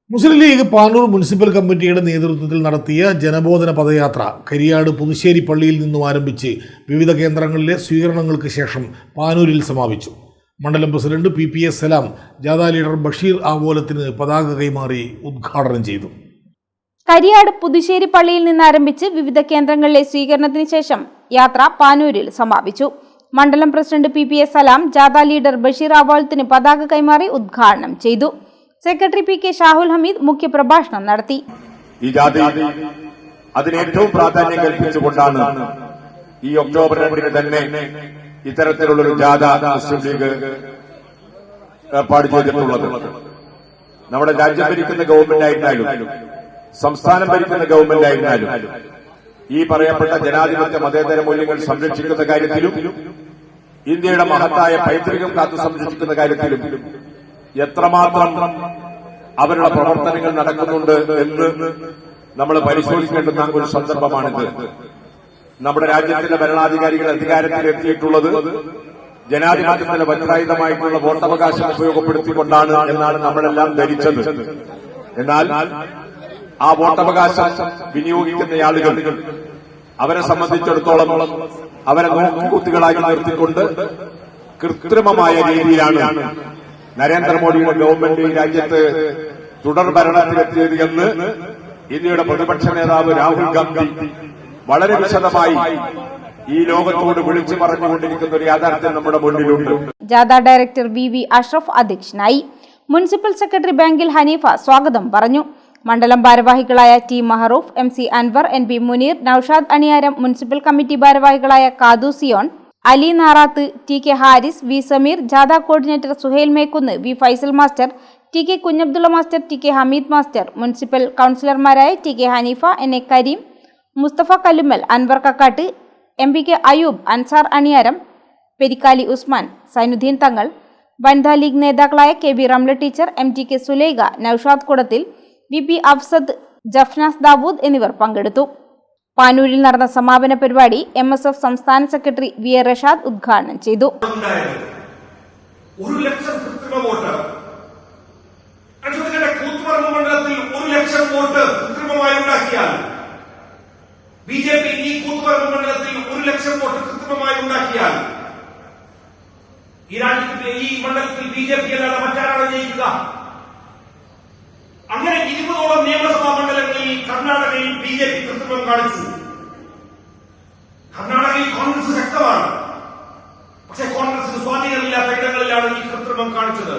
മുസ്ലിം ലീഗ് പാനൂർ മുനിസിപ്പൽ കമ്മിറ്റിയുടെ നേതൃത്വത്തിൽ നടത്തിയ ജനബോധന പദയാത്ര കരിയാട് പുതുശ്ശേരി പള്ളിയിൽ നിന്നും ആരംഭിച്ച് വിവിധ കേന്ദ്രങ്ങളിലെ സ്വീകരണങ്ങൾക്ക് ശേഷം പാനൂരിൽ സമാപിച്ചു. മണ്ഡലം പ്രസിഡന്റ് PPS സലാം ജാഥ ലീഡർ ബഷീർ ആവോലത്തിന് പതാക കൈമാറി ഉദ്ഘാടനം ചെയ്തു. കരിയാട് പുതുശ്ശേരി പള്ളിയിൽ നിന്ന് ആരംഭിച്ച് വിവിധ കേന്ദ്രങ്ങളിലെ സ്വീകരണത്തിന് ശേഷം യാത്ര പാനൂരിൽ സമാപിച്ചു. മണ്ഡലം പ്രസിഡന്റ് PPS സലാം ജാഥ ലീഡർ ബഷീർ ആവോലത്തിന് പതാക കൈമാറി ഉദ്ഘാടനം ചെയ്തു. സെക്രട്ടറി PK ഷാഹുൽ ഹമീദ് മുഖ്യപ്രഭാഷണം നടത്തി. ഈ ജാഥയിൽ അതിന് ഏറ്റവും പ്രാധാന്യം കൽപ്പിച്ചുകൊണ്ടാണ് ഈ ഒക്ടോബർ 2 തന്നെ ഇത്തരത്തിലുള്ളൊരു ജാഥ മുസ്ലിം ലീഗ് ഏർപ്പാട് ചെയ്തിട്ടുള്ളത്. നമ്മുടെ രാജ്യം ഭരിക്കുന്ന ഗവൺമെന്റ് ആയിരുന്നാലും സംസ്ഥാനം ഭരിക്കുന്ന ഗവൺമെന്റ് ആയിരുന്നാലും ഈ പറയപ്പെട്ട ജനാധിപത്യ മതേതര മൂല്യങ്ങൾ സംരക്ഷിക്കുന്ന കാര്യത്തിലും ഇന്ത്യയുടെ മഹത്തായ പൈതൃകം കാത്തു സംരക്ഷിക്കുന്ന കാര്യത്തിലും എത്രമാത്രം അവരുടെ പ്രവർത്തനങ്ങൾ നടക്കുന്നുണ്ട് എന്ന് നമ്മൾ പരിശോധിക്കേണ്ടുന്ന ഒരു സന്ദർഭമാണിത്. നമ്മുടെ രാജ്യത്തിന്റെ ഭരണാധികാരികൾ അധികാരത്തിലെത്തിയിട്ടുള്ളത് ജനാധിപത്യത്തിന്റെ വജ്രായുധമായിട്ടുള്ള വോട്ടവകാശം ഉപയോഗപ്പെടുത്തിക്കൊണ്ടാണ് എന്നാണ് നമ്മളെല്ലാം ധരിച്ചത്. എന്നാൽ ആ വോട്ടവകാശം വിനിയോഗിക്കുന്ന ആളുകൾ അവരെ സംബന്ധിച്ചിടത്തോളം അവരെ നോക്കുകുത്തികളായി നിർത്തിക്കൊണ്ട് കൃത്രിമമായ രീതിയിലാണ് നരേന്ദ്രമോദിയുടെ ഗവൺമെന്റ് ഈ രാജ്യത്ത് തുടർ ഭരണത്തിലെത്തിയത് എന്ന് ഇന്ത്യയുടെ പ്രതിപക്ഷ നേതാവ് രാഹുൽ ഗാന്ധി വളരെ വിശദമായി ഈ ലോകത്തോട് വിളിച്ചു പറഞ്ഞുകൊണ്ടിരിക്കുന്ന ഒരു യാഥാർത്ഥ്യം നമ്മുടെ മുന്നിലുണ്ട്. ജാഥ ഡയറക്ടർ VV അഷ്റഫ് അധ്യക്ഷനായി. മുനിസിപ്പൽ സെക്രട്ടറി ബാങ്കിൽ ഹനീഫ സ്വാഗതം പറഞ്ഞു. മണ്ഡലം ഭാരവാഹികളായ T Maharoof, MC Anwar, NB Muneer, Noushad Aniyaram, municipal committee ഭാരവാഹികളായ കാദു സിയോൺ, അലി നാറാത്ത്, TK ഹാരിസ്, V സമീർ, ജാഥ coordinator Suhail Mekkunnu, V Faisal master, TK Kunhabdulla master, TK Hameed master, municipal കൗൺസിലർമാരായ TK Haneefa, NA Kareem, Musthafa Kallummal, Anwar Kakkat, MPK Ayub, Ansar Aniyaram, Perikkali Usman, Zainuddin Thangal, വനിതാ ലീഗ് നേതാക്കളായ KB Ramla teacher, MTK Sulaikha, Noushad Kudathil, VP Afsad, Jafnas Dawood എന്നിവർ പങ്കെടുത്തു. പാനൂരിൽ നടന്ന സമാപന പരിപാടി MSF സംസ്ഥാന സെക്രട്ടറി VA റഷാദ് ഉദ്ഘാടനം ചെയ്തു. 1 ലക്ഷം കൃത്രിമ വോട്ട് കൂത്തുപറമ്പ് മണ്ഡലത്തിൽ 1 ലക്ഷം വോട്ട് കൃത്രിമമായി ഉണ്ടാക്കിയാൽ BJP ഈ കൂത്തുപറമ്പ് മണ്ഡലത്തിൽ 1 ലക്ഷം വോട്ട് കൃത്രിമമായി ഉണ്ടാക്കിയാൽ ഈ രാജ്യത്തിന്റെ ഈ മണ്ഡലത്തിൽ BJP അല്ലാതെ മറ്റാരാണ് ജയിക്കുക? അങ്ങനെ 20ഓളം നിയമസഭാ മണ്ഡലങ്ങളിൽ കർണാടകയിൽ BJP കൃത്രിമം കാണിച്ചു. കർണാടകയിൽ കോൺഗ്രസ് ശക്തമാണ്, പക്ഷേ കോൺഗ്രസിന് സ്വാധീനമില്ലാത്ത ഇടങ്ങളിലാണ് ഈ കൃത്രിമം കാണിച്ചത്.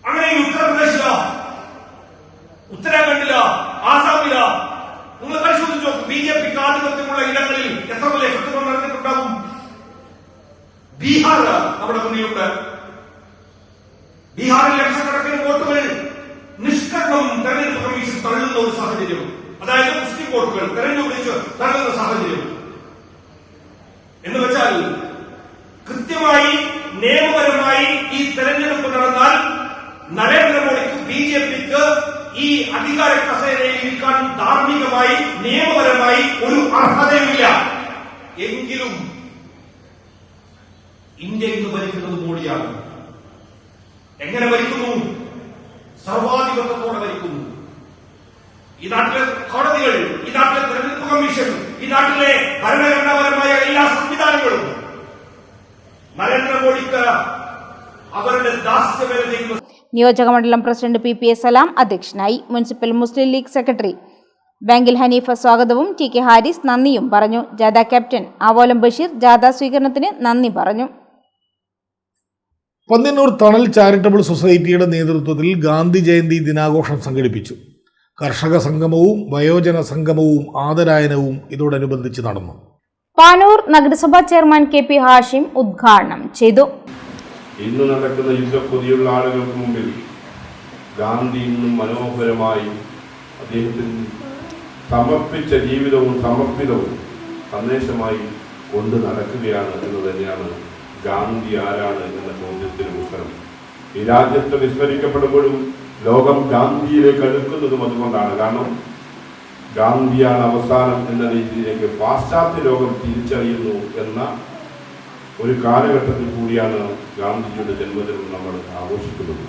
അങ്ങനെ ഉത്തർപ്രദേശിലോ, ഉത്തരാഖണ്ഡിലോ, ആസാമിലോ നിങ്ങൾ പരിശോധിച്ചു നോക്കും. BJPക്ക് ആധിപത്യമുള്ള ഇടങ്ങളിൽ എത്ര വലിയ കൃത്രിമം നടന്നിട്ടുണ്ടാകും? ബീഹാർ നമ്മുടെ മുന്നിലുണ്ട്. ബീഹാറിൽ ലക്ഷക്കണക്കിന് വോട്ടുകൾ നിഷ്കരണം തെരഞ്ഞെടുപ്പ് കമ്മീഷൻ തള്ളുന്ന ഒരു സാഹചര്യം, അതായത് മുസ്ലിം വോട്ടുകൾ തെരഞ്ഞെടുപ്പിച്ച് തള്ളുന്ന സാഹചര്യം എന്ന് വെച്ചാൽ കൃത്യമായി നിയമപരമായി ഈ തെരഞ്ഞെടുപ്പ് നടന്നാൽ നരേന്ദ്രമോദിക്ക് BJPക്ക് ഈ അധികാര കസേരയിൽ ഇരിക്കാൻ ധാർമ്മികമായി നിയമപരമായി ഒരു അർഹതയുമില്ല. എങ്കിലും ഇന്ത്യ ഇന്ന് ഭരിക്കുന്നത് മോഡിയാണ്. എങ്ങനെ ഭരിക്കുന്നു? സർവാധിപത്യത്തോടെ ഭരിക്കുന്നു. ഈ നാട്ടിലെ കോടതികൾ, ഈ നാട്ടിലെ തെരഞ്ഞെടുപ്പ് കമ്മീഷൻ, ഈ നാട്ടിലെ ഭരണഘടനാപരമായ എല്ലാ സംവിധാനങ്ങളും നരേന്ദ്രമോദിക്ക് അവരുടെ ദാസ്യവേല ചെയ്യുന്ന നിയോജകമണ്ഡലം പ്രസിഡന്റ് PPA സലാം അധ്യക്ഷനായി. മുനിസിപ്പൽ മുസ്ലിം ലീഗ് സെക്രട്ടറി ബാങ്കിൽ ഹനീഫ സ്വാഗതവും TK ഹാരിസ് നന്ദിയും പറഞ്ഞു. ജാഥ ക്യാപ്റ്റൻ ആവോലം ബഷീർ ജാഥ സ്വീകരണത്തിന് നന്ദി പറഞ്ഞു. പന്ന്യന്നൂർ തണൽ ചാരിറ്റബിൾ സൊസൈറ്റിയുടെ നേതൃത്വത്തിൽ ഗാന്ധി ജയന്തി ദിനാഘോഷം സംഘടിപ്പിച്ചു. കർഷക സംഗമവും വയോജന സംഗമവും ആദരായനവും ഇതോടനുബന്ധിച്ച് നടന്നു. പാനൂർ നഗരസഭാ ചെയർമാൻ KP ഹാഷിം ഉദ്ഘാടനം ചെയ്തു. ഇന്ന് നടക്കുന്ന യുദ്ധക്കൊതിയുള്ള ആളുകൾക്ക് മുമ്പിൽ ഗാന്ധി ഇന്നും മനോഹരമായി അദ്ദേഹത്തിന് സമർപ്പിച്ച ജീവിതവും സമർപ്പിതവും സന്ദേശമായി കൊണ്ട് നടക്കുകയാണ് എന്ന് തന്നെയാണ് ഗാന്ധി ആരാണ് എന്ന ചോദ്യത്തിന് ഉത്തരം. ഈ രാജ്യത്ത് വിസ്മരിക്കപ്പെടുമ്പോഴും ലോകം ഗാന്ധിയിലേക്ക് അടുക്കുന്നതും അതുകൊണ്ടാണ്. കാരണം ഗാന്ധിയാണ് അവസാനം എന്ന രീതിയിലേക്ക് പാശ്ചാത്യ ലോകം തിരിച്ചറിയുന്നു എന്ന ഒരു കാലഘട്ടത്തിൽ കൂടിയാണ് ഗാന്ധിജിയുടെ ജന്മദിനം നമ്മൾ ആഘോഷിക്കുന്നത്.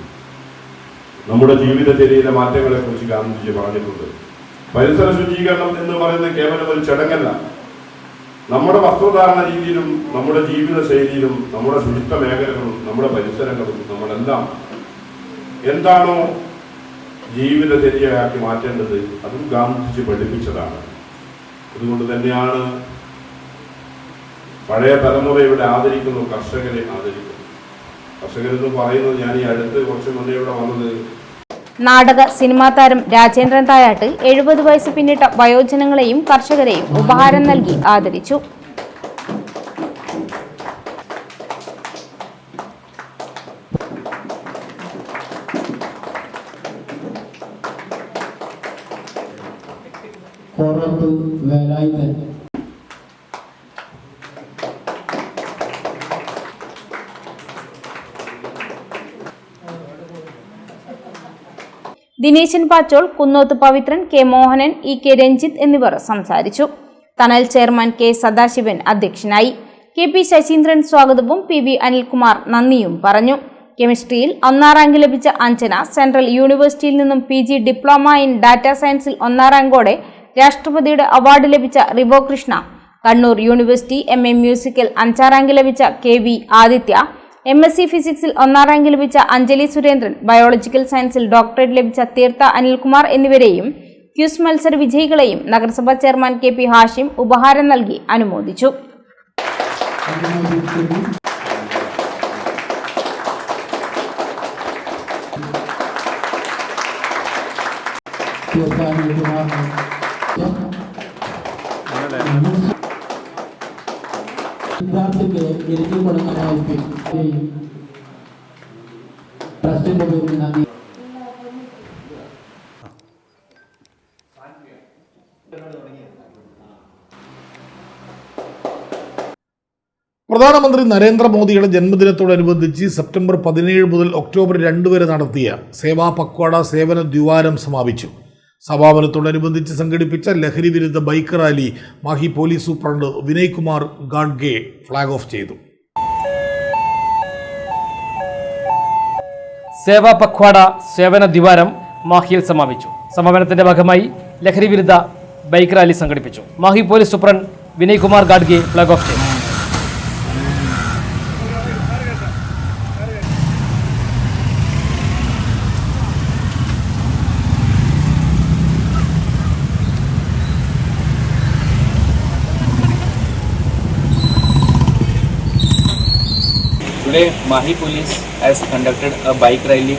നമ്മുടെ ജീവിതചര്യയിലെ മാറ്റങ്ങളെക്കുറിച്ച് ഗാന്ധിജി പറഞ്ഞിട്ടുണ്ട്. പരിസര ശുചീകരണം എന്ന് പറയുന്നത് കേവലം ഒരു ചടങ്ങല്ല. നമ്മുടെ വസ്ത്രധാരണ രീതിയിലും നമ്മുടെ ജീവിത ശൈലിയിലും നമ്മുടെ ശുചിത്വ മേഖലകളും നമ്മുടെ പരിസരങ്ങളും നമ്മളെല്ലാം എന്താണോ ജീവിതചര്യയാക്കി മാറ്റേണ്ടത് അതും ഗാന്ധിജി പഠിപ്പിച്ചതാണ്. അതുകൊണ്ട് തന്നെയാണ് പഴയ തലമുറ ഇവിടെ ആദരിക്കുന്നു, കർഷകരെ ആദരിക്കുന്നു. കർഷകരെന്ന് പറയുന്നത് ഞാൻ ഈ അടുത്ത് കുറച്ച് മുന്നേ ഇവിടെ വന്നത് നാടക സിനിമാ താരം രാജേന്ദ്രൻ തായാട്ട് 70 വയസ്സ് പിന്നിട്ട വയോജനങ്ങളെയും കർഷകരെയും ഉപഹാരം നൽകി ആദരിച്ചു. ദിനേശൻ പാച്ചോൾ, കുന്നോത്ത് പവിത്രൻ, K മോഹനൻ, EK രഞ്ജിത്ത് എന്നിവർ സംസാരിച്ചു. തണൽ ചെയർമാൻ K സദാശിവൻ അധ്യക്ഷനായി. KP ശശീന്ദ്രൻ സ്വാഗതവും PV അനിൽകുമാർ നന്ദിയും പറഞ്ഞു. കെമിസ്ട്രിയിൽ 1ാം റാങ്ക് ലഭിച്ച അഞ്ജന സെൻട്രൽ യൂണിവേഴ്സിറ്റിയിൽ നിന്നും PG ഡിപ്ലോമ ഇൻ ഡാറ്റാ സയൻസിൽ 1ാം റാങ്കോടെ രാഷ്ട്രപതിയുടെ അവാർഡ് ലഭിച്ച റിവോ കൃഷ്ണ, കണ്ണൂർ യൂണിവേഴ്സിറ്റി MA മ്യൂസിക്കിൽ 5ാം റാങ്ക് ലഭിച്ച KV ആദിത്യ, MSc ഫിസിക്സിൽ 1ാം റാങ്ക് ലഭിച്ച അഞ്ജലി സുരേന്ദ്രൻ, ബയോളജിക്കൽ സയൻസിൽ ഡോക്ടറേറ്റ് ലഭിച്ച തീർത്ഥ അനിൽകുമാർ എന്നിവരെയും ക്യൂസ് മത്സര വിജയികളെയും നഗരസഭാ ചെയർമാൻ KP ഹാഷിം ഉപഹാരം നൽകി അനുമോദിച്ചു. വിദ്യാർത്ഥിക്ക് എഴുതി കൊടുക്കാനായി ട്രസ്റ്റിന്റെ പേരിൽ നന്ദി. പ്രധാനമന്ത്രി നരേന്ദ്രമോദിയുടെ ജന്മദിനത്തോടനുബന്ധിച്ച് സെപ്റ്റംബർ 17 മുതൽ ഒക്ടോബർ 2 വരെ നടത്തിയ സേവാ പക്വാഡ സേവന ദ്വാരം സമാപിച്ചു. സമാപനത്തോടനുബന്ധിച്ച് സംഘടിപ്പിച്ച ലഹരി വിരുദ്ധ bike rally Mahe police superintendent Vinay Kumar Gadge flag off ചെയ്തു. സേവാ പക്വാഡ സേവന ദ്വാരം മാഹിയിൽ സമാപിച്ചു. സമാപനത്തിന്റെ ഭാഗമായി ലഹരി വിരുദ്ധ ബൈക്ക് റാലി സംഘടിപ്പിച്ചു. Mahe police superintendent Vinay Kumar Gadge flag off ചെയ്തു. Today, Mahi Police has conducted a bike rally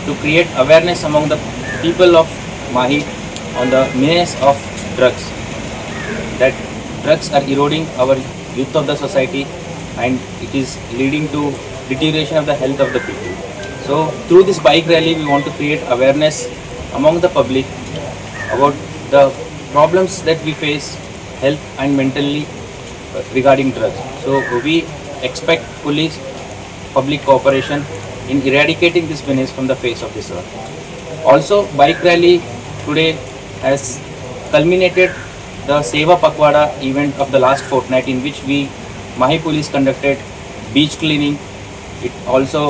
to create awareness among the people of Mahi on the menace of drugs. That drugs are eroding our youth of the society and it is leading to deterioration of the health of the people. So, through this bike rally, we want to create awareness among the public about the problems that we face health and mentally regarding drugs. So, we expect police public cooperation in eradicating this menace from the face of this earth. Also, bike rally today has culminated the Seva Pakwada event of the last fortnight, in which Mahi Police conducted beach cleaning. It also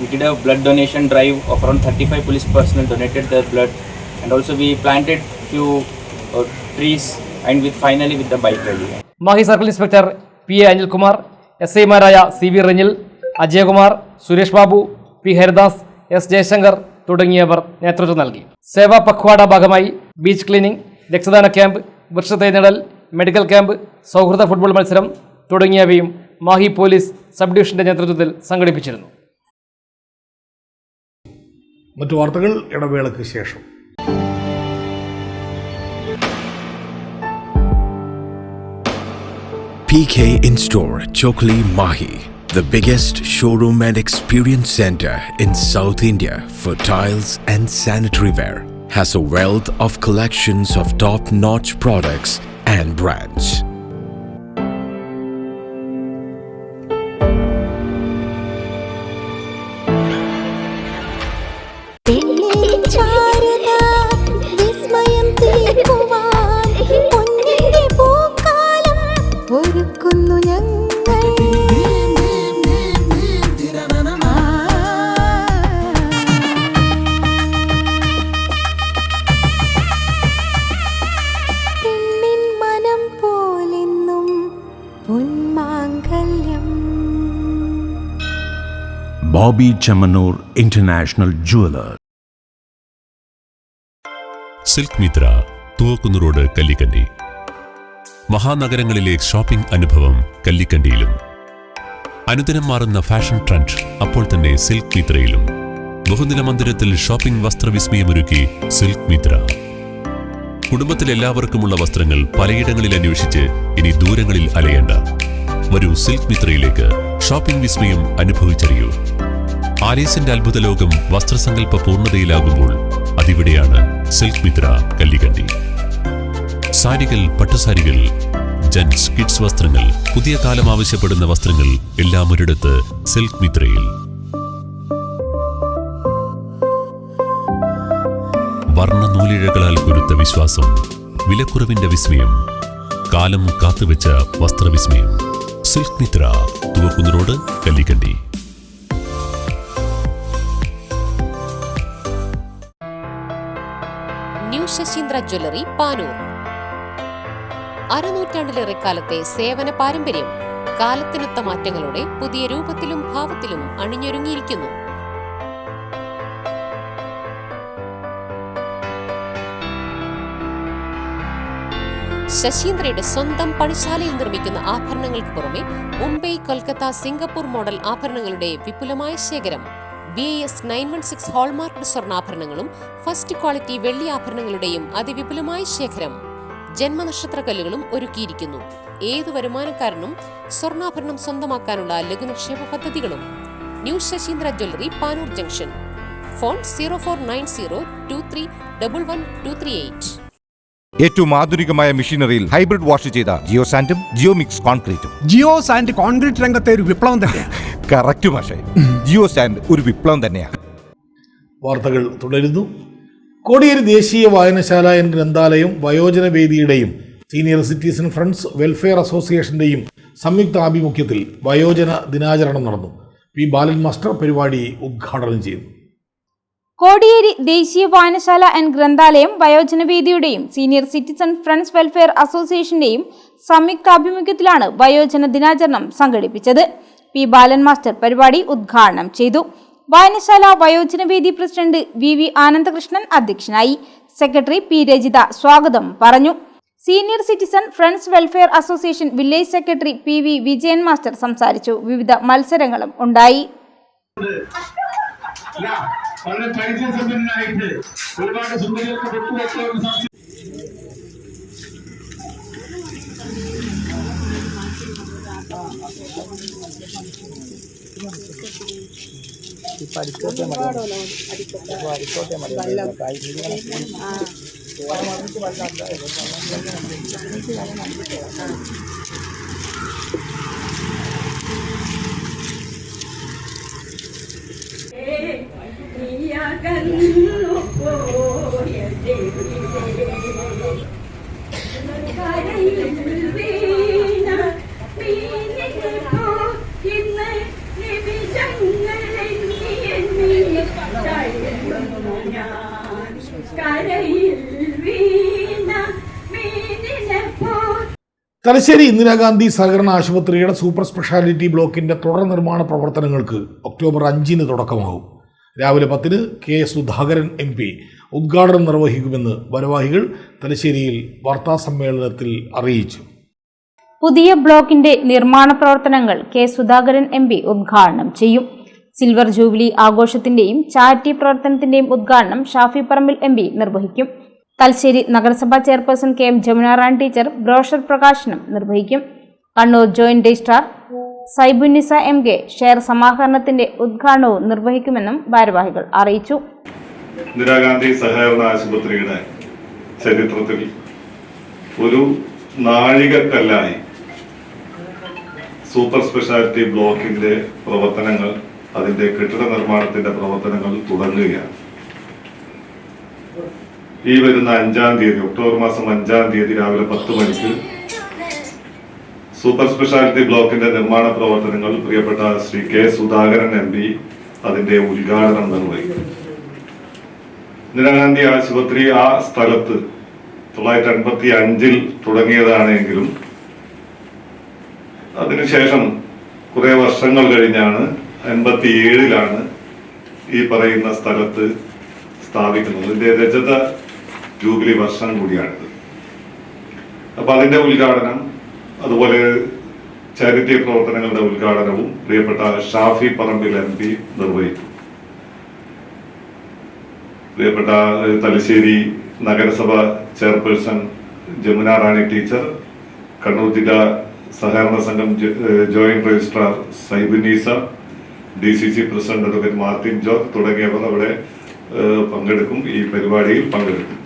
we did a blood donation drive of around 35 police personnel donated their blood, and also we planted few trees, and finally with the bike rally. Mahi Circle Inspector PA Anil Kumar, SI മാരായ CV Ranil, Ajayakumar, Suresh Babu, P Haridas, S Jayashankar തുടങ്ങിയവർ നേതൃത്വം നൽകി. സേവാ പഖ്വാഡ ഭാഗമായി beach cleaning, രക്തദാന camp, വൃക്ഷത്തൈ നടൽ, medical camp, സൗഹൃദ football മത്സരം തുടങ്ങിയവയും മാഹി പോലീസ് സബ് ഡിവിഷന്റെ നേതൃത്വത്തിൽ സംഘടിപ്പിച്ചിരുന്നു. മറ്റു വാർത്തകൾ ഇടവേളയ്ക്ക് ശേഷം. PK In-Store, Chokli, Mahi, the biggest showroom and experience center in South India for tiles and sanitary ware, has a wealth of collections of top-notch products and brands. Bobby Chamanur International Jeweler. Silk Mitra, Thuvakkunnu road, Kallikandi. മഹാനഗരങ്ങളിലെ shopping അനുഭവം കല്ലിക്കണ്ടിയിലും. അനുദിനം മാറുന്ന fashion trend അപ്പോൾ തന്നെ silk മിത്രയിലും. ബഹുനില മന്ദിരത്തിൽ shopping വസ്ത്രവിസ്മയമൊരുക്കി silk Mitra. കുടുംബത്തിലെല്ലാവർക്കുമുള്ള വസ്ത്രങ്ങൾ പലയിടങ്ങളിൽ അന്വേഷിച്ച് ഇനി ദൂരങ്ങളിൽ അലയേണ്ട. വരൂ സിൽക്ക് മിത്രയിലേക്ക്. ഷോപ്പിംഗ് വിസ്മയം അനുഭവിച്ചറിയൂ. ആലീസിന്റെ അത്ഭുത ലോകം വസ്ത്രസങ്കല്പ പൂർണ്ണതയിലാകുമ്പോൾ അതിവിടെയാണ് സിൽക്ക് മിത്ര, കല്ലിക്കണ്ടി. സാരികൾ, പട്ടുസാരികൾ, ജെന്റ്സ്, കിഡ്സ് വസ്ത്രങ്ങൾ, പുതിയ കാലം ആവശ്യപ്പെടുന്ന വസ്ത്രങ്ങൾ എല്ലാം ഒരിടത്ത് സിൽക്ക് മിത്രയിൽ. വർണ്ണ നൂലിഴകളാൽ കൊരുത്ത വിശ്വാസം, വിലക്കുറവിന്റെ വിസ്മയം, കാലം കാത്തുവെച്ച വസ്ത്രവിസ്മയം. Silk Mitra, Thuvakkunnu road, Kallikandi. New Sasheendra jewellery, Panoor. അരനൂറ്റാണ്ടിലേറെ കാലത്തെ സേവന പാരമ്പര്യം കാലത്തിനൊത്ത മാറ്റങ്ങളോടെ പുതിയ രൂപത്തിലും ഭാവത്തിലും അണിഞ്ഞൊരുങ്ങിയിരിക്കുന്നു. ശശീന്ദ്രയുടെ സ്വന്തം പണിശാലയിൽ നിർമ്മിക്കുന്ന ആഭരണങ്ങൾക്ക് പുറമെ മുംബൈ, കൊൽക്കത്ത, സിംഗപ്പൂർ മോഡൽ ആഭരണങ്ങളുടെ വിപുലമായ ശേഖരം. BIS 916 ഹോൾമാർക്ക്ഡ് സ്വർണ്ണാഭരണങ്ങളും ഫസ്റ്റ് ക്വാളിറ്റി വെള്ളി ആഭരണങ്ങളുടെയും അതിവിപുലമായ ശേഖരം. ജന്മനക്ഷത്ര കല്ലുകളും ഒരുക്കിയിരിക്കുന്നു. ഏതു വരുമാനക്കാരനും സ്വർണ്ണാഭരണം സ്വന്തമാക്കാനുള്ള ലഘുനിക്ഷേപ പദ്ധതികളും. New Sasheendra jewellery, Panoor junction. Phone 049023112238. ഏറ്റവും ആധുനികമായ മെഷീനറിയിൽ ഹൈബ്രിഡ് വാഷ് ചെയ്ത ജിയോ സാൻഡും ജിയോ മിക്സ് കോൺക്രീറ്റും. ജിയോ സാൻഡ് കോൺക്രീറ്റ് രംഗത്തെ ഒരു വിപ്ലവം തന്നെയാണ്. കറക്റ്റ് മാഷേ, ജിയോ സാൻഡ് ഒരു വിപ്ലവം തന്നെയാണ്. വാർത്തകൾ തുടരുന്നു. കോടിയേരി ദേശീയ വായനശാല ആൻഡ് ഗ്രന്ഥാലയം, വയോജന വേദിയുടെയും സീനിയർ സിറ്റിസൺ ഫ്രണ്ട്സ് വെൽഫെയർ അസോസിയേഷന്റെയും സംയുക്ത ആഭിമുഖ്യത്തിൽ വയോജന ദിനാചരണം നടന്നു. പി ബാലൻ മാസ്റ്റർ പരിപാടി ഉദ്ഘാടനം ചെയ്തു. കോടിയേരി ദേശീയ വായനശാല ആൻഡ് ഗ്രന്ഥാലയം, വയോജനവേദിയുടെയും സീനിയർ സിറ്റിസൺ ഫ്രണ്ട്സ് വെൽഫെയർ അസോസിയേഷന്റെയും സംയുക്താഭിമുഖ്യത്തിലാണ് വയോജന ദിനാചരണം സംഘടിപ്പിച്ചത്. പി ബാലൻ മാസ്റ്റർ പരിപാടി ഉദ്ഘാടനം ചെയ്തു. വായനശാല വയോജനവേദി പ്രസിഡന്റ് VV ആനന്ദകൃഷ്ണൻ അധ്യക്ഷനായി. സെക്രട്ടറി P രജിത സ്വാഗതം പറഞ്ഞു. Senior citizen friends welfare association village secretary PV Vijayan master സംസാരിച്ചു. വിവിധ മത്സരങ്ങളും ഉണ്ടായി. വളരെ പരിചയസമ്പന്നനായിട്ട് ഒരുപാട് സുന്ദരികൾക്ക് തലശ്ശേരി ഇന്ദിരാഗാന്ധി സഹകരണ ആശുപത്രിയുടെ സൂപ്പർ സ്പെഷ്യാലിറ്റി ബ്ലോക്കിൻ്റെ തുടർ നിർമ്മാണ പ്രവർത്തനങ്ങൾക്ക് ഒക്ടോബർ 5-ന് തുടക്കമാകും. രാവിലെ 10-ന് കെ സുധാകരൻ MP ഉദ്ഘാടനം നിർവഹിക്കുമെന്ന് ഭാരവാഹികൾ തലശ്ശേരിയിൽ വാർത്താസമ്മേളനത്തിൽ അറിയിച്ചു. പുതിയ ബ്ലോക്കിന്റെ നിർമ്മാണ പ്രവർത്തനങ്ങൾ കെ സുധാകരൻ MP ഉദ്ഘാടനം ചെയ്യും. സിൽവർ ജൂബിലി ആഘോഷത്തിന്റെയും ചാരിറ്റി പ്രവർത്തനത്തിന്റെയും ഉദ്ഘാടനം ഷാഫി പറമ്പിൽ MP നിർവഹിക്കും. തലശ്ശേരി നഗരസഭാ chairperson KM Jamuna Rani teacher brochure പ്രകാശനം നിർവഹിക്കും. Kannur joint registrar Saibunnisa MK share സമാഹരണത്തിന്റെ ഉദ്ഘാടനവും നിർവഹിക്കുമെന്നും ഭാരവാഹികൾ അറിയിച്ചു. ഇന്ദിരാഗാന്ധി സഹകരണ ആശുപത്രിയുടെ ചരിത്രത്തിൽ ഒരു നാഴികക്കല്ലായി സൂപ്പർ സ്പെഷ്യാലിറ്റി ബ്ലോക്കിന്റെ പ്രവർത്തനങ്ങൾ, അതിന്റെ കെട്ടിട നിർമ്മാണത്തിന്റെ പ്രവർത്തനങ്ങൾ തുടങ്ങുകയാണ്. ഈ വരുന്ന 5-ാം തീയതി, ഒക്ടോബർ മാസം 5-ാം തീയതി രാവിലെ 10 മണിക്ക് സൂപ്പർ സ്പെഷ്യാലിറ്റി ബ്ലോക്കിന്റെ നിർമ്മാണ പ്രവർത്തനങ്ങൾ പ്രിയപ്പെട്ട ശ്രീ കെ സുധാകരൻ MP അതിന്റെ ഉദ്ഘാടനം നിർവഹിക്കും. ഇന്ദിരാഗാന്ധി ആശുപത്രി ആ സ്ഥലത്ത് 1985-ൽ തുടങ്ങിയതാണെങ്കിലും അതിനുശേഷം കുറെ വർഷങ്ങൾ കഴിഞ്ഞാണ് 87-ലാണ് ഈ പറയുന്ന സ്ഥലത്ത് സ്ഥാപിക്കുന്നത്. ഇതിന്റെ രജത ജൂബിലി വർഷം കൂടിയാണിത്. അപ്പൊ അതിന്റെ ഉദ്ഘാടനം, അതുപോലെ ചാരിറ്റി പ്രവർത്തനങ്ങളുടെ ഉദ്ഘാടനവും പ്രിയപ്പെട്ട ഷാഫി പറമ്പിൽ MP നിർവഹിക്കും. പ്രിയപ്പെട്ട തലശ്ശേരി നഗരസഭ ചെയർപേഴ്സൺ ജമുന റാണി ടീച്ചർ, കണ്ണൂർ ജില്ലാ സഹകരണ സംഘം joint registrar Saibunnisa, DCC president advocate Martin George തുടങ്ങിയവർ അവിടെ പങ്കെടുക്കും. ഈ പരിപാടിയിൽ പങ്കെടുക്കും.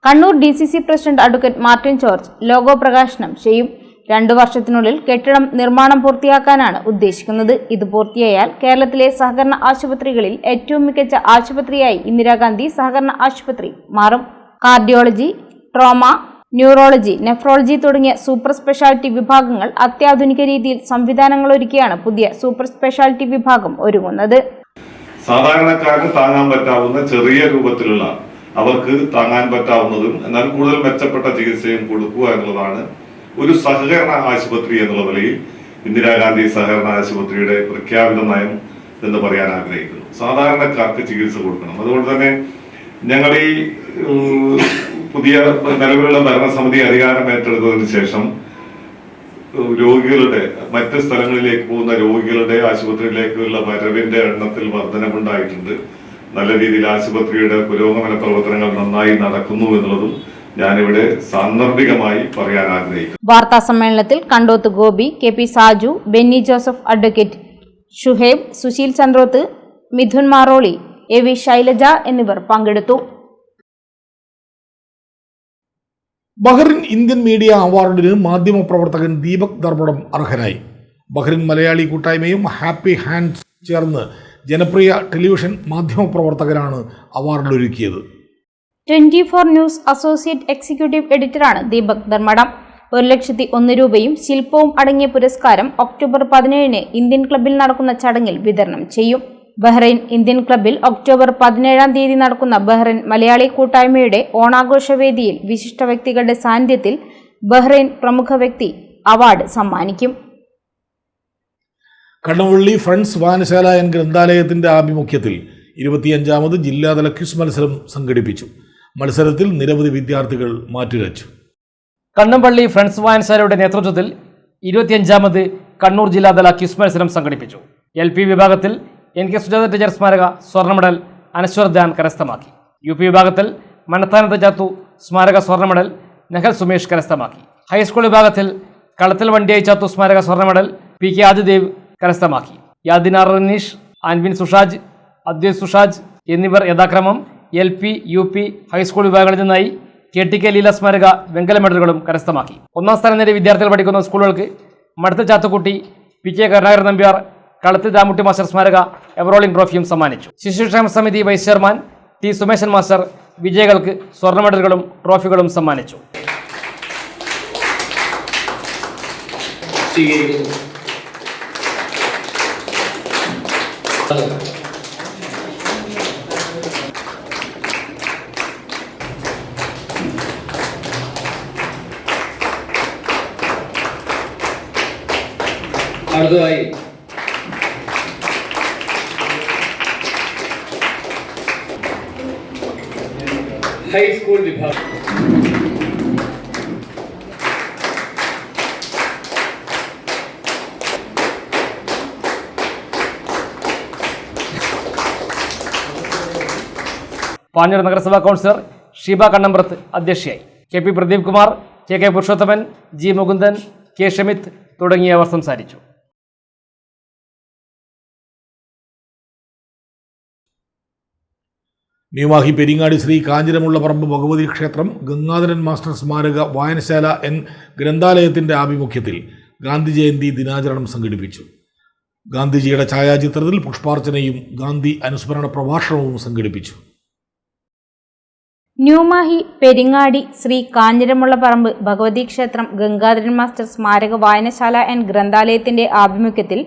Kannur DCC president advocate Martin George logo പ്രകാശനം ചെയ്യും. 2 വർഷത്തിനുള്ളിൽ കെട്ടിടം നിർമ്മാണം പൂർത്തിയാക്കാനാണ് ഉദ്ദേശിക്കുന്നത്. ഇത് പൂർത്തിയായാൽ കേരളത്തിലെ സഹകരണ ആശുപത്രികളിൽ ഏറ്റവും മികച്ച ആശുപത്രിയായി ഇന്ദിരാഗാന്ധി സഹകരണ ആശുപത്രി മാറും. കാർഡിയോളജി, ട്രോമ, ന്യൂറോളജി, നെഫ്രോളജി തുടങ്ങിയ സൂപ്പർ സ്പെഷ്യാലിറ്റി വിഭാഗങ്ങൾ അത്യാധുനിക രീതിയിൽ സംവിധാനങ്ങൾ ഒരുക്കിയാണ് പുതിയ സൂപ്പർ സ്പെഷ്യാലിറ്റി വിഭാഗം ഒരുങ്ങുന്നത്. സാധാരണക്കാരന് താങ്ങാൻ പറ്റാവുന്ന ചെറിയ രൂപത്തിലുള്ള, അവർക്ക് താങ്ങാൻ പറ്റാവുന്നതും എന്നാൽ കൂടുതൽ മെച്ചപ്പെട്ട ചികിത്സയും കൊടുക്കുക എന്നുള്ളതാണ് ഒരു സഹകരണ ആശുപത്രി എന്നുള്ള നിലയിൽ ഇന്ദിരാഗാന്ധി സഹകരണ ആശുപത്രിയുടെ പ്രഖ്യാപിത നയം എന്ന് പറയാൻ ആഗ്രഹിക്കുന്നു. സാധാരണക്കാർക്ക് ചികിത്സ കൊടുക്കണം. അതുകൊണ്ട് തന്നെ ഞങ്ങൾ ഈ പുതിയ നിലവിലുള്ള ഭരണസമിതി അധികാരം ഏറ്റെടുത്തതിന് ശേഷം രോഗികളുടെ, മറ്റ് സ്ഥലങ്ങളിലേക്ക് പോകുന്ന രോഗികളുടെ ആശുപത്രിയിലേക്കുള്ള വരവിന്റെ എണ്ണത്തിൽ വർധനവുണ്ടായിട്ടുണ്ട്. നല്ല രീതിയിൽ ആശുപത്രിയുടെ പുരോഗമന പ്രവർത്തനങ്ങൾ നന്നായി നടക്കുന്നു എന്നുള്ളതും ഞാനിവിടെ സാന്ദർഭികമായി പറയാൻ ആഗ്രഹിക്കുന്നു. വാർത്താ സമ്മേളനത്തിൽ Kandoth Gopi, KP Saju, Benny Joseph, advocate Shuhaib, Susheel Chandroth, Mithun Maroli, AV Shailaja എന്നിവർ പങ്കെടുത്തു. ബഹ്റിൻ ഇന്ത്യൻ മീഡിയ അവാർഡിന് മാധ്യമപ്രവർത്തകൻ ദീപക് ധർമ്മടം അർഹനായി. ബഹ്റിൻ മലയാളി കൂട്ടായ്മയും ഹാപ്പി ഹാൻഡ്സ് ചേർന്ന് ജനപ്രിയ ടെലിവിഷൻ മാധ്യമപ്രവർത്തകനാണ് അവാർഡൊരുക്കിയത്. 24 ന്യൂസ് അസോസിയേറ്റ് എക്സിക്യൂട്ടീവ് എഡിറ്ററാണ് ദീപക് ധർമ്മടം. 1,01,000 രൂപയും ശില്പവും അടങ്ങിയ പുരസ്കാരം ഒക്ടോബർ 17-ന് ഇന്ത്യൻ ക്ലബ്ബിൽ നടക്കുന്ന ചടങ്ങിൽ വിതരണം ചെയ്യും. ബഹ്റൈൻ ഇന്ത്യൻ ക്ലബ്ബിൽ ഒക്ടോബർ 17-ാം തീയതി നടക്കുന്ന ബഹ്റൈൻ മലയാളി കൂട്ടായ്മയുടെ ഓണാഘോഷ വേദിയിൽ വിശിഷ്ട വ്യക്തികളുടെ സാന്നിധ്യത്തിൽ ബഹ്റൈൻ പ്രമുഖ വ്യക്തി അവാർഡ് സമ്മാനിക്കും. കണ്ണവള്ളി ഫ്രണ്ട്സ് വായനശാല ഗ്രന്ഥാലയത്തിന്റെ ആഭിമുഖ്യത്തിൽ 25ാമത് ജില്ലാതല ക്വിസ് മത്സരം സംഘടിപ്പിച്ചു. മത്സരത്തിൽ നിരവധി വിദ്യാർത്ഥികൾ മാറ്റുരച്ചു. കണ്ണമ്പള്ളി ഫ്രണ്ട്സ് വായനശാലയുടെ നേതൃത്വത്തിൽ 25ാമത് കണ്ണൂർ ജില്ലാതല ക്വിസ് മത്സരം സംഘടിപ്പിച്ചു. LP വിഭാഗത്തിൽ NK സുജാത ടീച്ചർ സ്മാരക സ്വർണ്ണ മെഡൽ അനശ്വർ ധ്യാൻ കരസ്ഥമാക്കി. UP വിഭാഗത്തിൽ മണത്താനത്ത് ചാത്തു സ്മാരക സ്വർണ്ണ മെഡൽ നെഹൽ സുമേഷ് കരസ്ഥമാക്കി. ഹൈസ്കൂൾ വിഭാഗത്തിൽ കളത്തിൽ വണ്ടിയായി ചാത്തു സ്മാരക സ്വർണ്ണ മെഡൽ PK ആദിദേവ് കരസ്ഥമാക്കി. യാദിനാർ റനീഷ്, ആൻവിൻ സുഷാജ്, അദ്വൈത് സുഷാജ് എന്നിവർ യഥാക്രമം LP, UP, ഹൈസ്കൂൾ വിഭാഗങ്ങളിൽ നിന്നായി KTK ലീല സ്മാരക വെങ്കല മെഡലുകളും കരസ്ഥമാക്കി. 1ാം സ്ഥാനം നേടിയ വിദ്യാർത്ഥികൾ പഠിക്കുന്ന സ്കൂളുകൾക്ക് മടത്ത് ചാത്തുക്കുട്ടി, PK കരുണാകരൻ നമ്പ്യാർ, കളത്തിൽ രാമുട്ടി മാസ്റ്റർ സ്മാരക എവറോളിംഗ് ട്രോഫിയും സമ്മാനിച്ചു. ശിശുക്ഷേമ സമിതി vice chairman T Sumeshan master വിജയികൾക്ക് സ്വർണ്ണ മെഡലുകളും ട്രോഫികളും സമ്മാനിച്ചു. അടുത്തതായി ഹൈസ്കൂൾ വിഭാഗം പാനൂർ നഗരസഭാ കൗൺസിലർ ഷീബ കണ്ണമ്പ്രത്ത് അധ്യക്ഷയായി. K P. Pradeep Kumar, K. Purushothaman, G. Mukundan, K. Shamith തുടങ്ങിയവർ സംസാരിച്ചു. ന്യൂമാഹി പെരിങ്ങാടി ശ്രീ കാഞ്ഞിരമുള്ളപറമ്പ് ഭഗവതി ക്ഷേത്രം ഗംഗാധരൻ മാസ്റ്റർ സ്മാരക വായനശാല ഗ്രന്ഥാലയത്തിന്റെ ആഭിമുഖ്യത്തിൽ ഗാന്ധി ജയന്തി ദിനാചരണം സംഘടിപ്പിച്ചു. ഗാന്ധിജിയുടെ ഛായാചിത്രത്തിൽ പുഷ്പാർച്ചനയും ഗാന്ധി അനുസ്മരണ പ്രഭാഷണവും സംഘടിപ്പിച്ചു. ന്യൂമാഹി പെരിങ്ങാടി ശ്രീ കാഞ്ഞിരമുള്ളപറമ്പ് ഭഗവതി ക്ഷേത്രം ഗംഗാധരൻ മാസ്റ്റർ സ്മാരക വായനശാല ഗ്രന്ഥാലയത്തിന്റെ ആഭിമുഖ്യത്തിൽ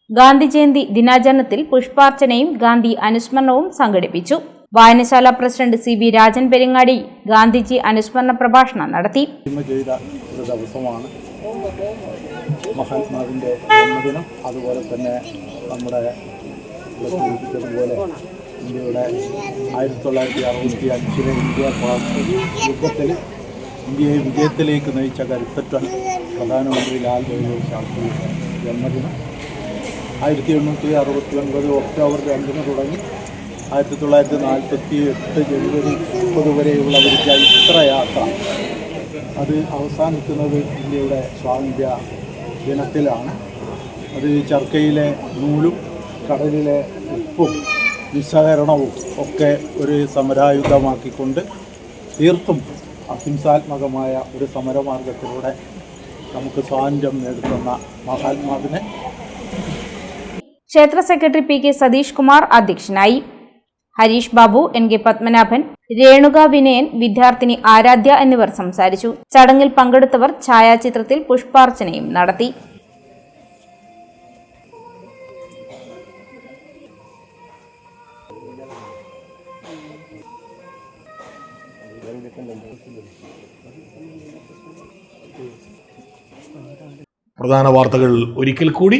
ഗാന്ധി ജയന്തി ദിനാചരണത്തിൽ പുഷ്പാർച്ചനയും ഗാന്ധി അനുസ്മരണവും സംഘടിപ്പിച്ചു. വായനശാല പ്രസിഡന്റ് CB രാജൻ പെരിങ്ങാടി ഗാന്ധിജി അനുസ്മരണ പ്രഭാഷണം നടത്തി. ചെയ്ത ഒരു ദിവസമാണ് മഹാത്മാവിൻ്റെ ജന്മദിനം. അതുപോലെ തന്നെ നമ്മുടെ പോലെ ഇന്ത്യയുടെ 1965 ഇന്ത്യ യുദ്ധത്തിൽ ഇന്ത്യയെ വിജയത്തിലേക്ക് നയിച്ച കരുത്തറ്റ പ്രധാനമന്ത്രി ലാൽ ബഹദൂർ ശാസ്ത്രിയുടെ ജന്മദിനം 1869 ഒക്ടോബർ 2 തുടങ്ങി 1948 ജനുവരി 30 വരെയുള്ള ഒരു ചരിത്രയാത്ര അത് അവസാനിക്കുന്നത് ഇന്ത്യയുടെ സ്വാതന്ത്ര്യ ദിനത്തിലാണ്. അത് ചർക്കയിലെ നൂലും കടലിലെ ഉപ്പും നിസ്സഹകരണവും ഒക്കെ ഒരു സമരായുധമാക്കിക്കൊണ്ട് തീർത്തും അഹിംസാത്മകമായ ഒരു സമരമാർഗത്തിലൂടെ നമുക്ക് സ്വാതന്ത്ര്യം നേടുന്ന മഹാത്മാവിനെ ക്ഷേത്ര സെക്രട്ടറി PK സതീഷ് കുമാർ അധ്യക്ഷനായി. ഹരീഷ് ബാബു, NK പത്മനാഭൻ, രേണുക വിനയൻ, വിദ്യാർത്ഥിനി ആരാധ്യ എന്നിവർ സംസാരിച്ചു. ചടങ്ങിൽ പങ്കെടുത്തവർ ഛായാചിത്രത്തിൽ പുഷ്പാർച്ചനയും നടത്തി. പ്രധാന വാർത്തകൾ ഒരിക്കൽ കൂടി.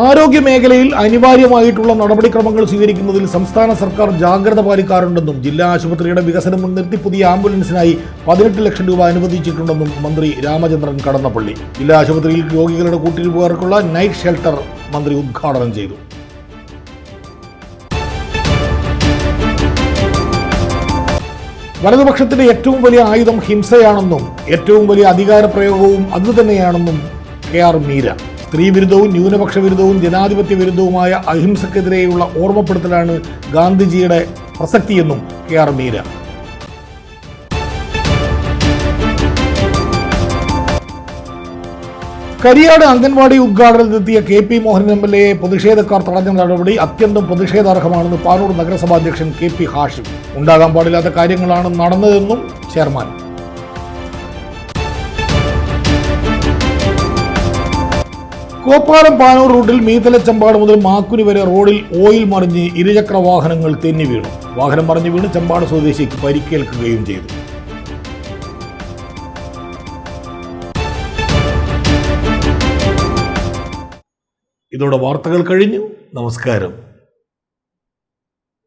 ആരോഗ്യ മേഖലയിൽ അനിവാര്യമായിട്ടുള്ള നടപടിക്രമങ്ങൾ സ്വീകരിക്കുന്നതിൽ സംസ്ഥാന സർക്കാർ ജാഗ്രത പാലിക്കാറുണ്ടെന്നും ജില്ലാ ആശുപത്രിയുടെ വികസനം മുൻനിർത്തി പുതിയ ആംബുലൻസിനായി 18 ലക്ഷം രൂപ അനുവദിച്ചിട്ടുണ്ടെന്നും മന്ത്രി രാമചന്ദ്രൻ കടന്നപ്പള്ളി. ജില്ലാ ആശുപത്രിയിൽ രോഗികളുടെ കൂട്ടിരിപ്പുകാർക്കുള്ള നൈറ്റ് ഷെൽട്ടർ മന്ത്രി ഉദ്ഘാടനം ചെയ്തു. വലതുപക്ഷത്തിന്റെ ഏറ്റവും വലിയ ആയുധം ഹിംസയാണെന്നും ഏറ്റവും വലിയ അധികാര പ്രയോഗവും അതുതന്നെയാണെന്നും KR മീര. സ്ത്രീവിരുദ്ധവും ന്യൂനപക്ഷ വിരുദ്ധവും ജനാധിപത്യ വിരുദ്ധവുമായ അഹിംസക്കെതിരെയുള്ള ഓർമ്മപ്പെടുത്തലാണ് ഗാന്ധിജിയുടെ പ്രസക്തിയെന്നും KR Meera. Kariyad anganwadi ഉദ്ഘാടനത്തിനെത്തിയ KP Mohanan MLA പ്രതിഷേധക്കാർ തടഞ്ഞ നടപടി അത്യന്തം പ്രതിഷേധാർഹമാണെന്ന് പാനൂർ നഗരസഭാ അധ്യക്ഷൻ KP ഹാഷിം. ഉണ്ടാകാൻ പാടില്ലാത്ത കാര്യങ്ങളാണ് നടന്നതെന്നും ചെയർമാൻ. കോപ്പാലം പാനൂർ റൂട്ടിൽ മീത്തലച്ചമ്പാട് മുതൽ മാക്കുനി വരെ റോഡിൽ ഓയിൽ മറിഞ്ഞ് ഇരുചക്ര വാഹനങ്ങൾ തെന്നി വീണു. വാഹനം മറിഞ്ഞു വീണ് ചമ്പാട് സ്വദേശിക്ക് പരിക്കേൽക്കുകയും ചെയ്തു. ഇതോടെ വാർത്തകൾ കഴിഞ്ഞു. നമസ്കാരം.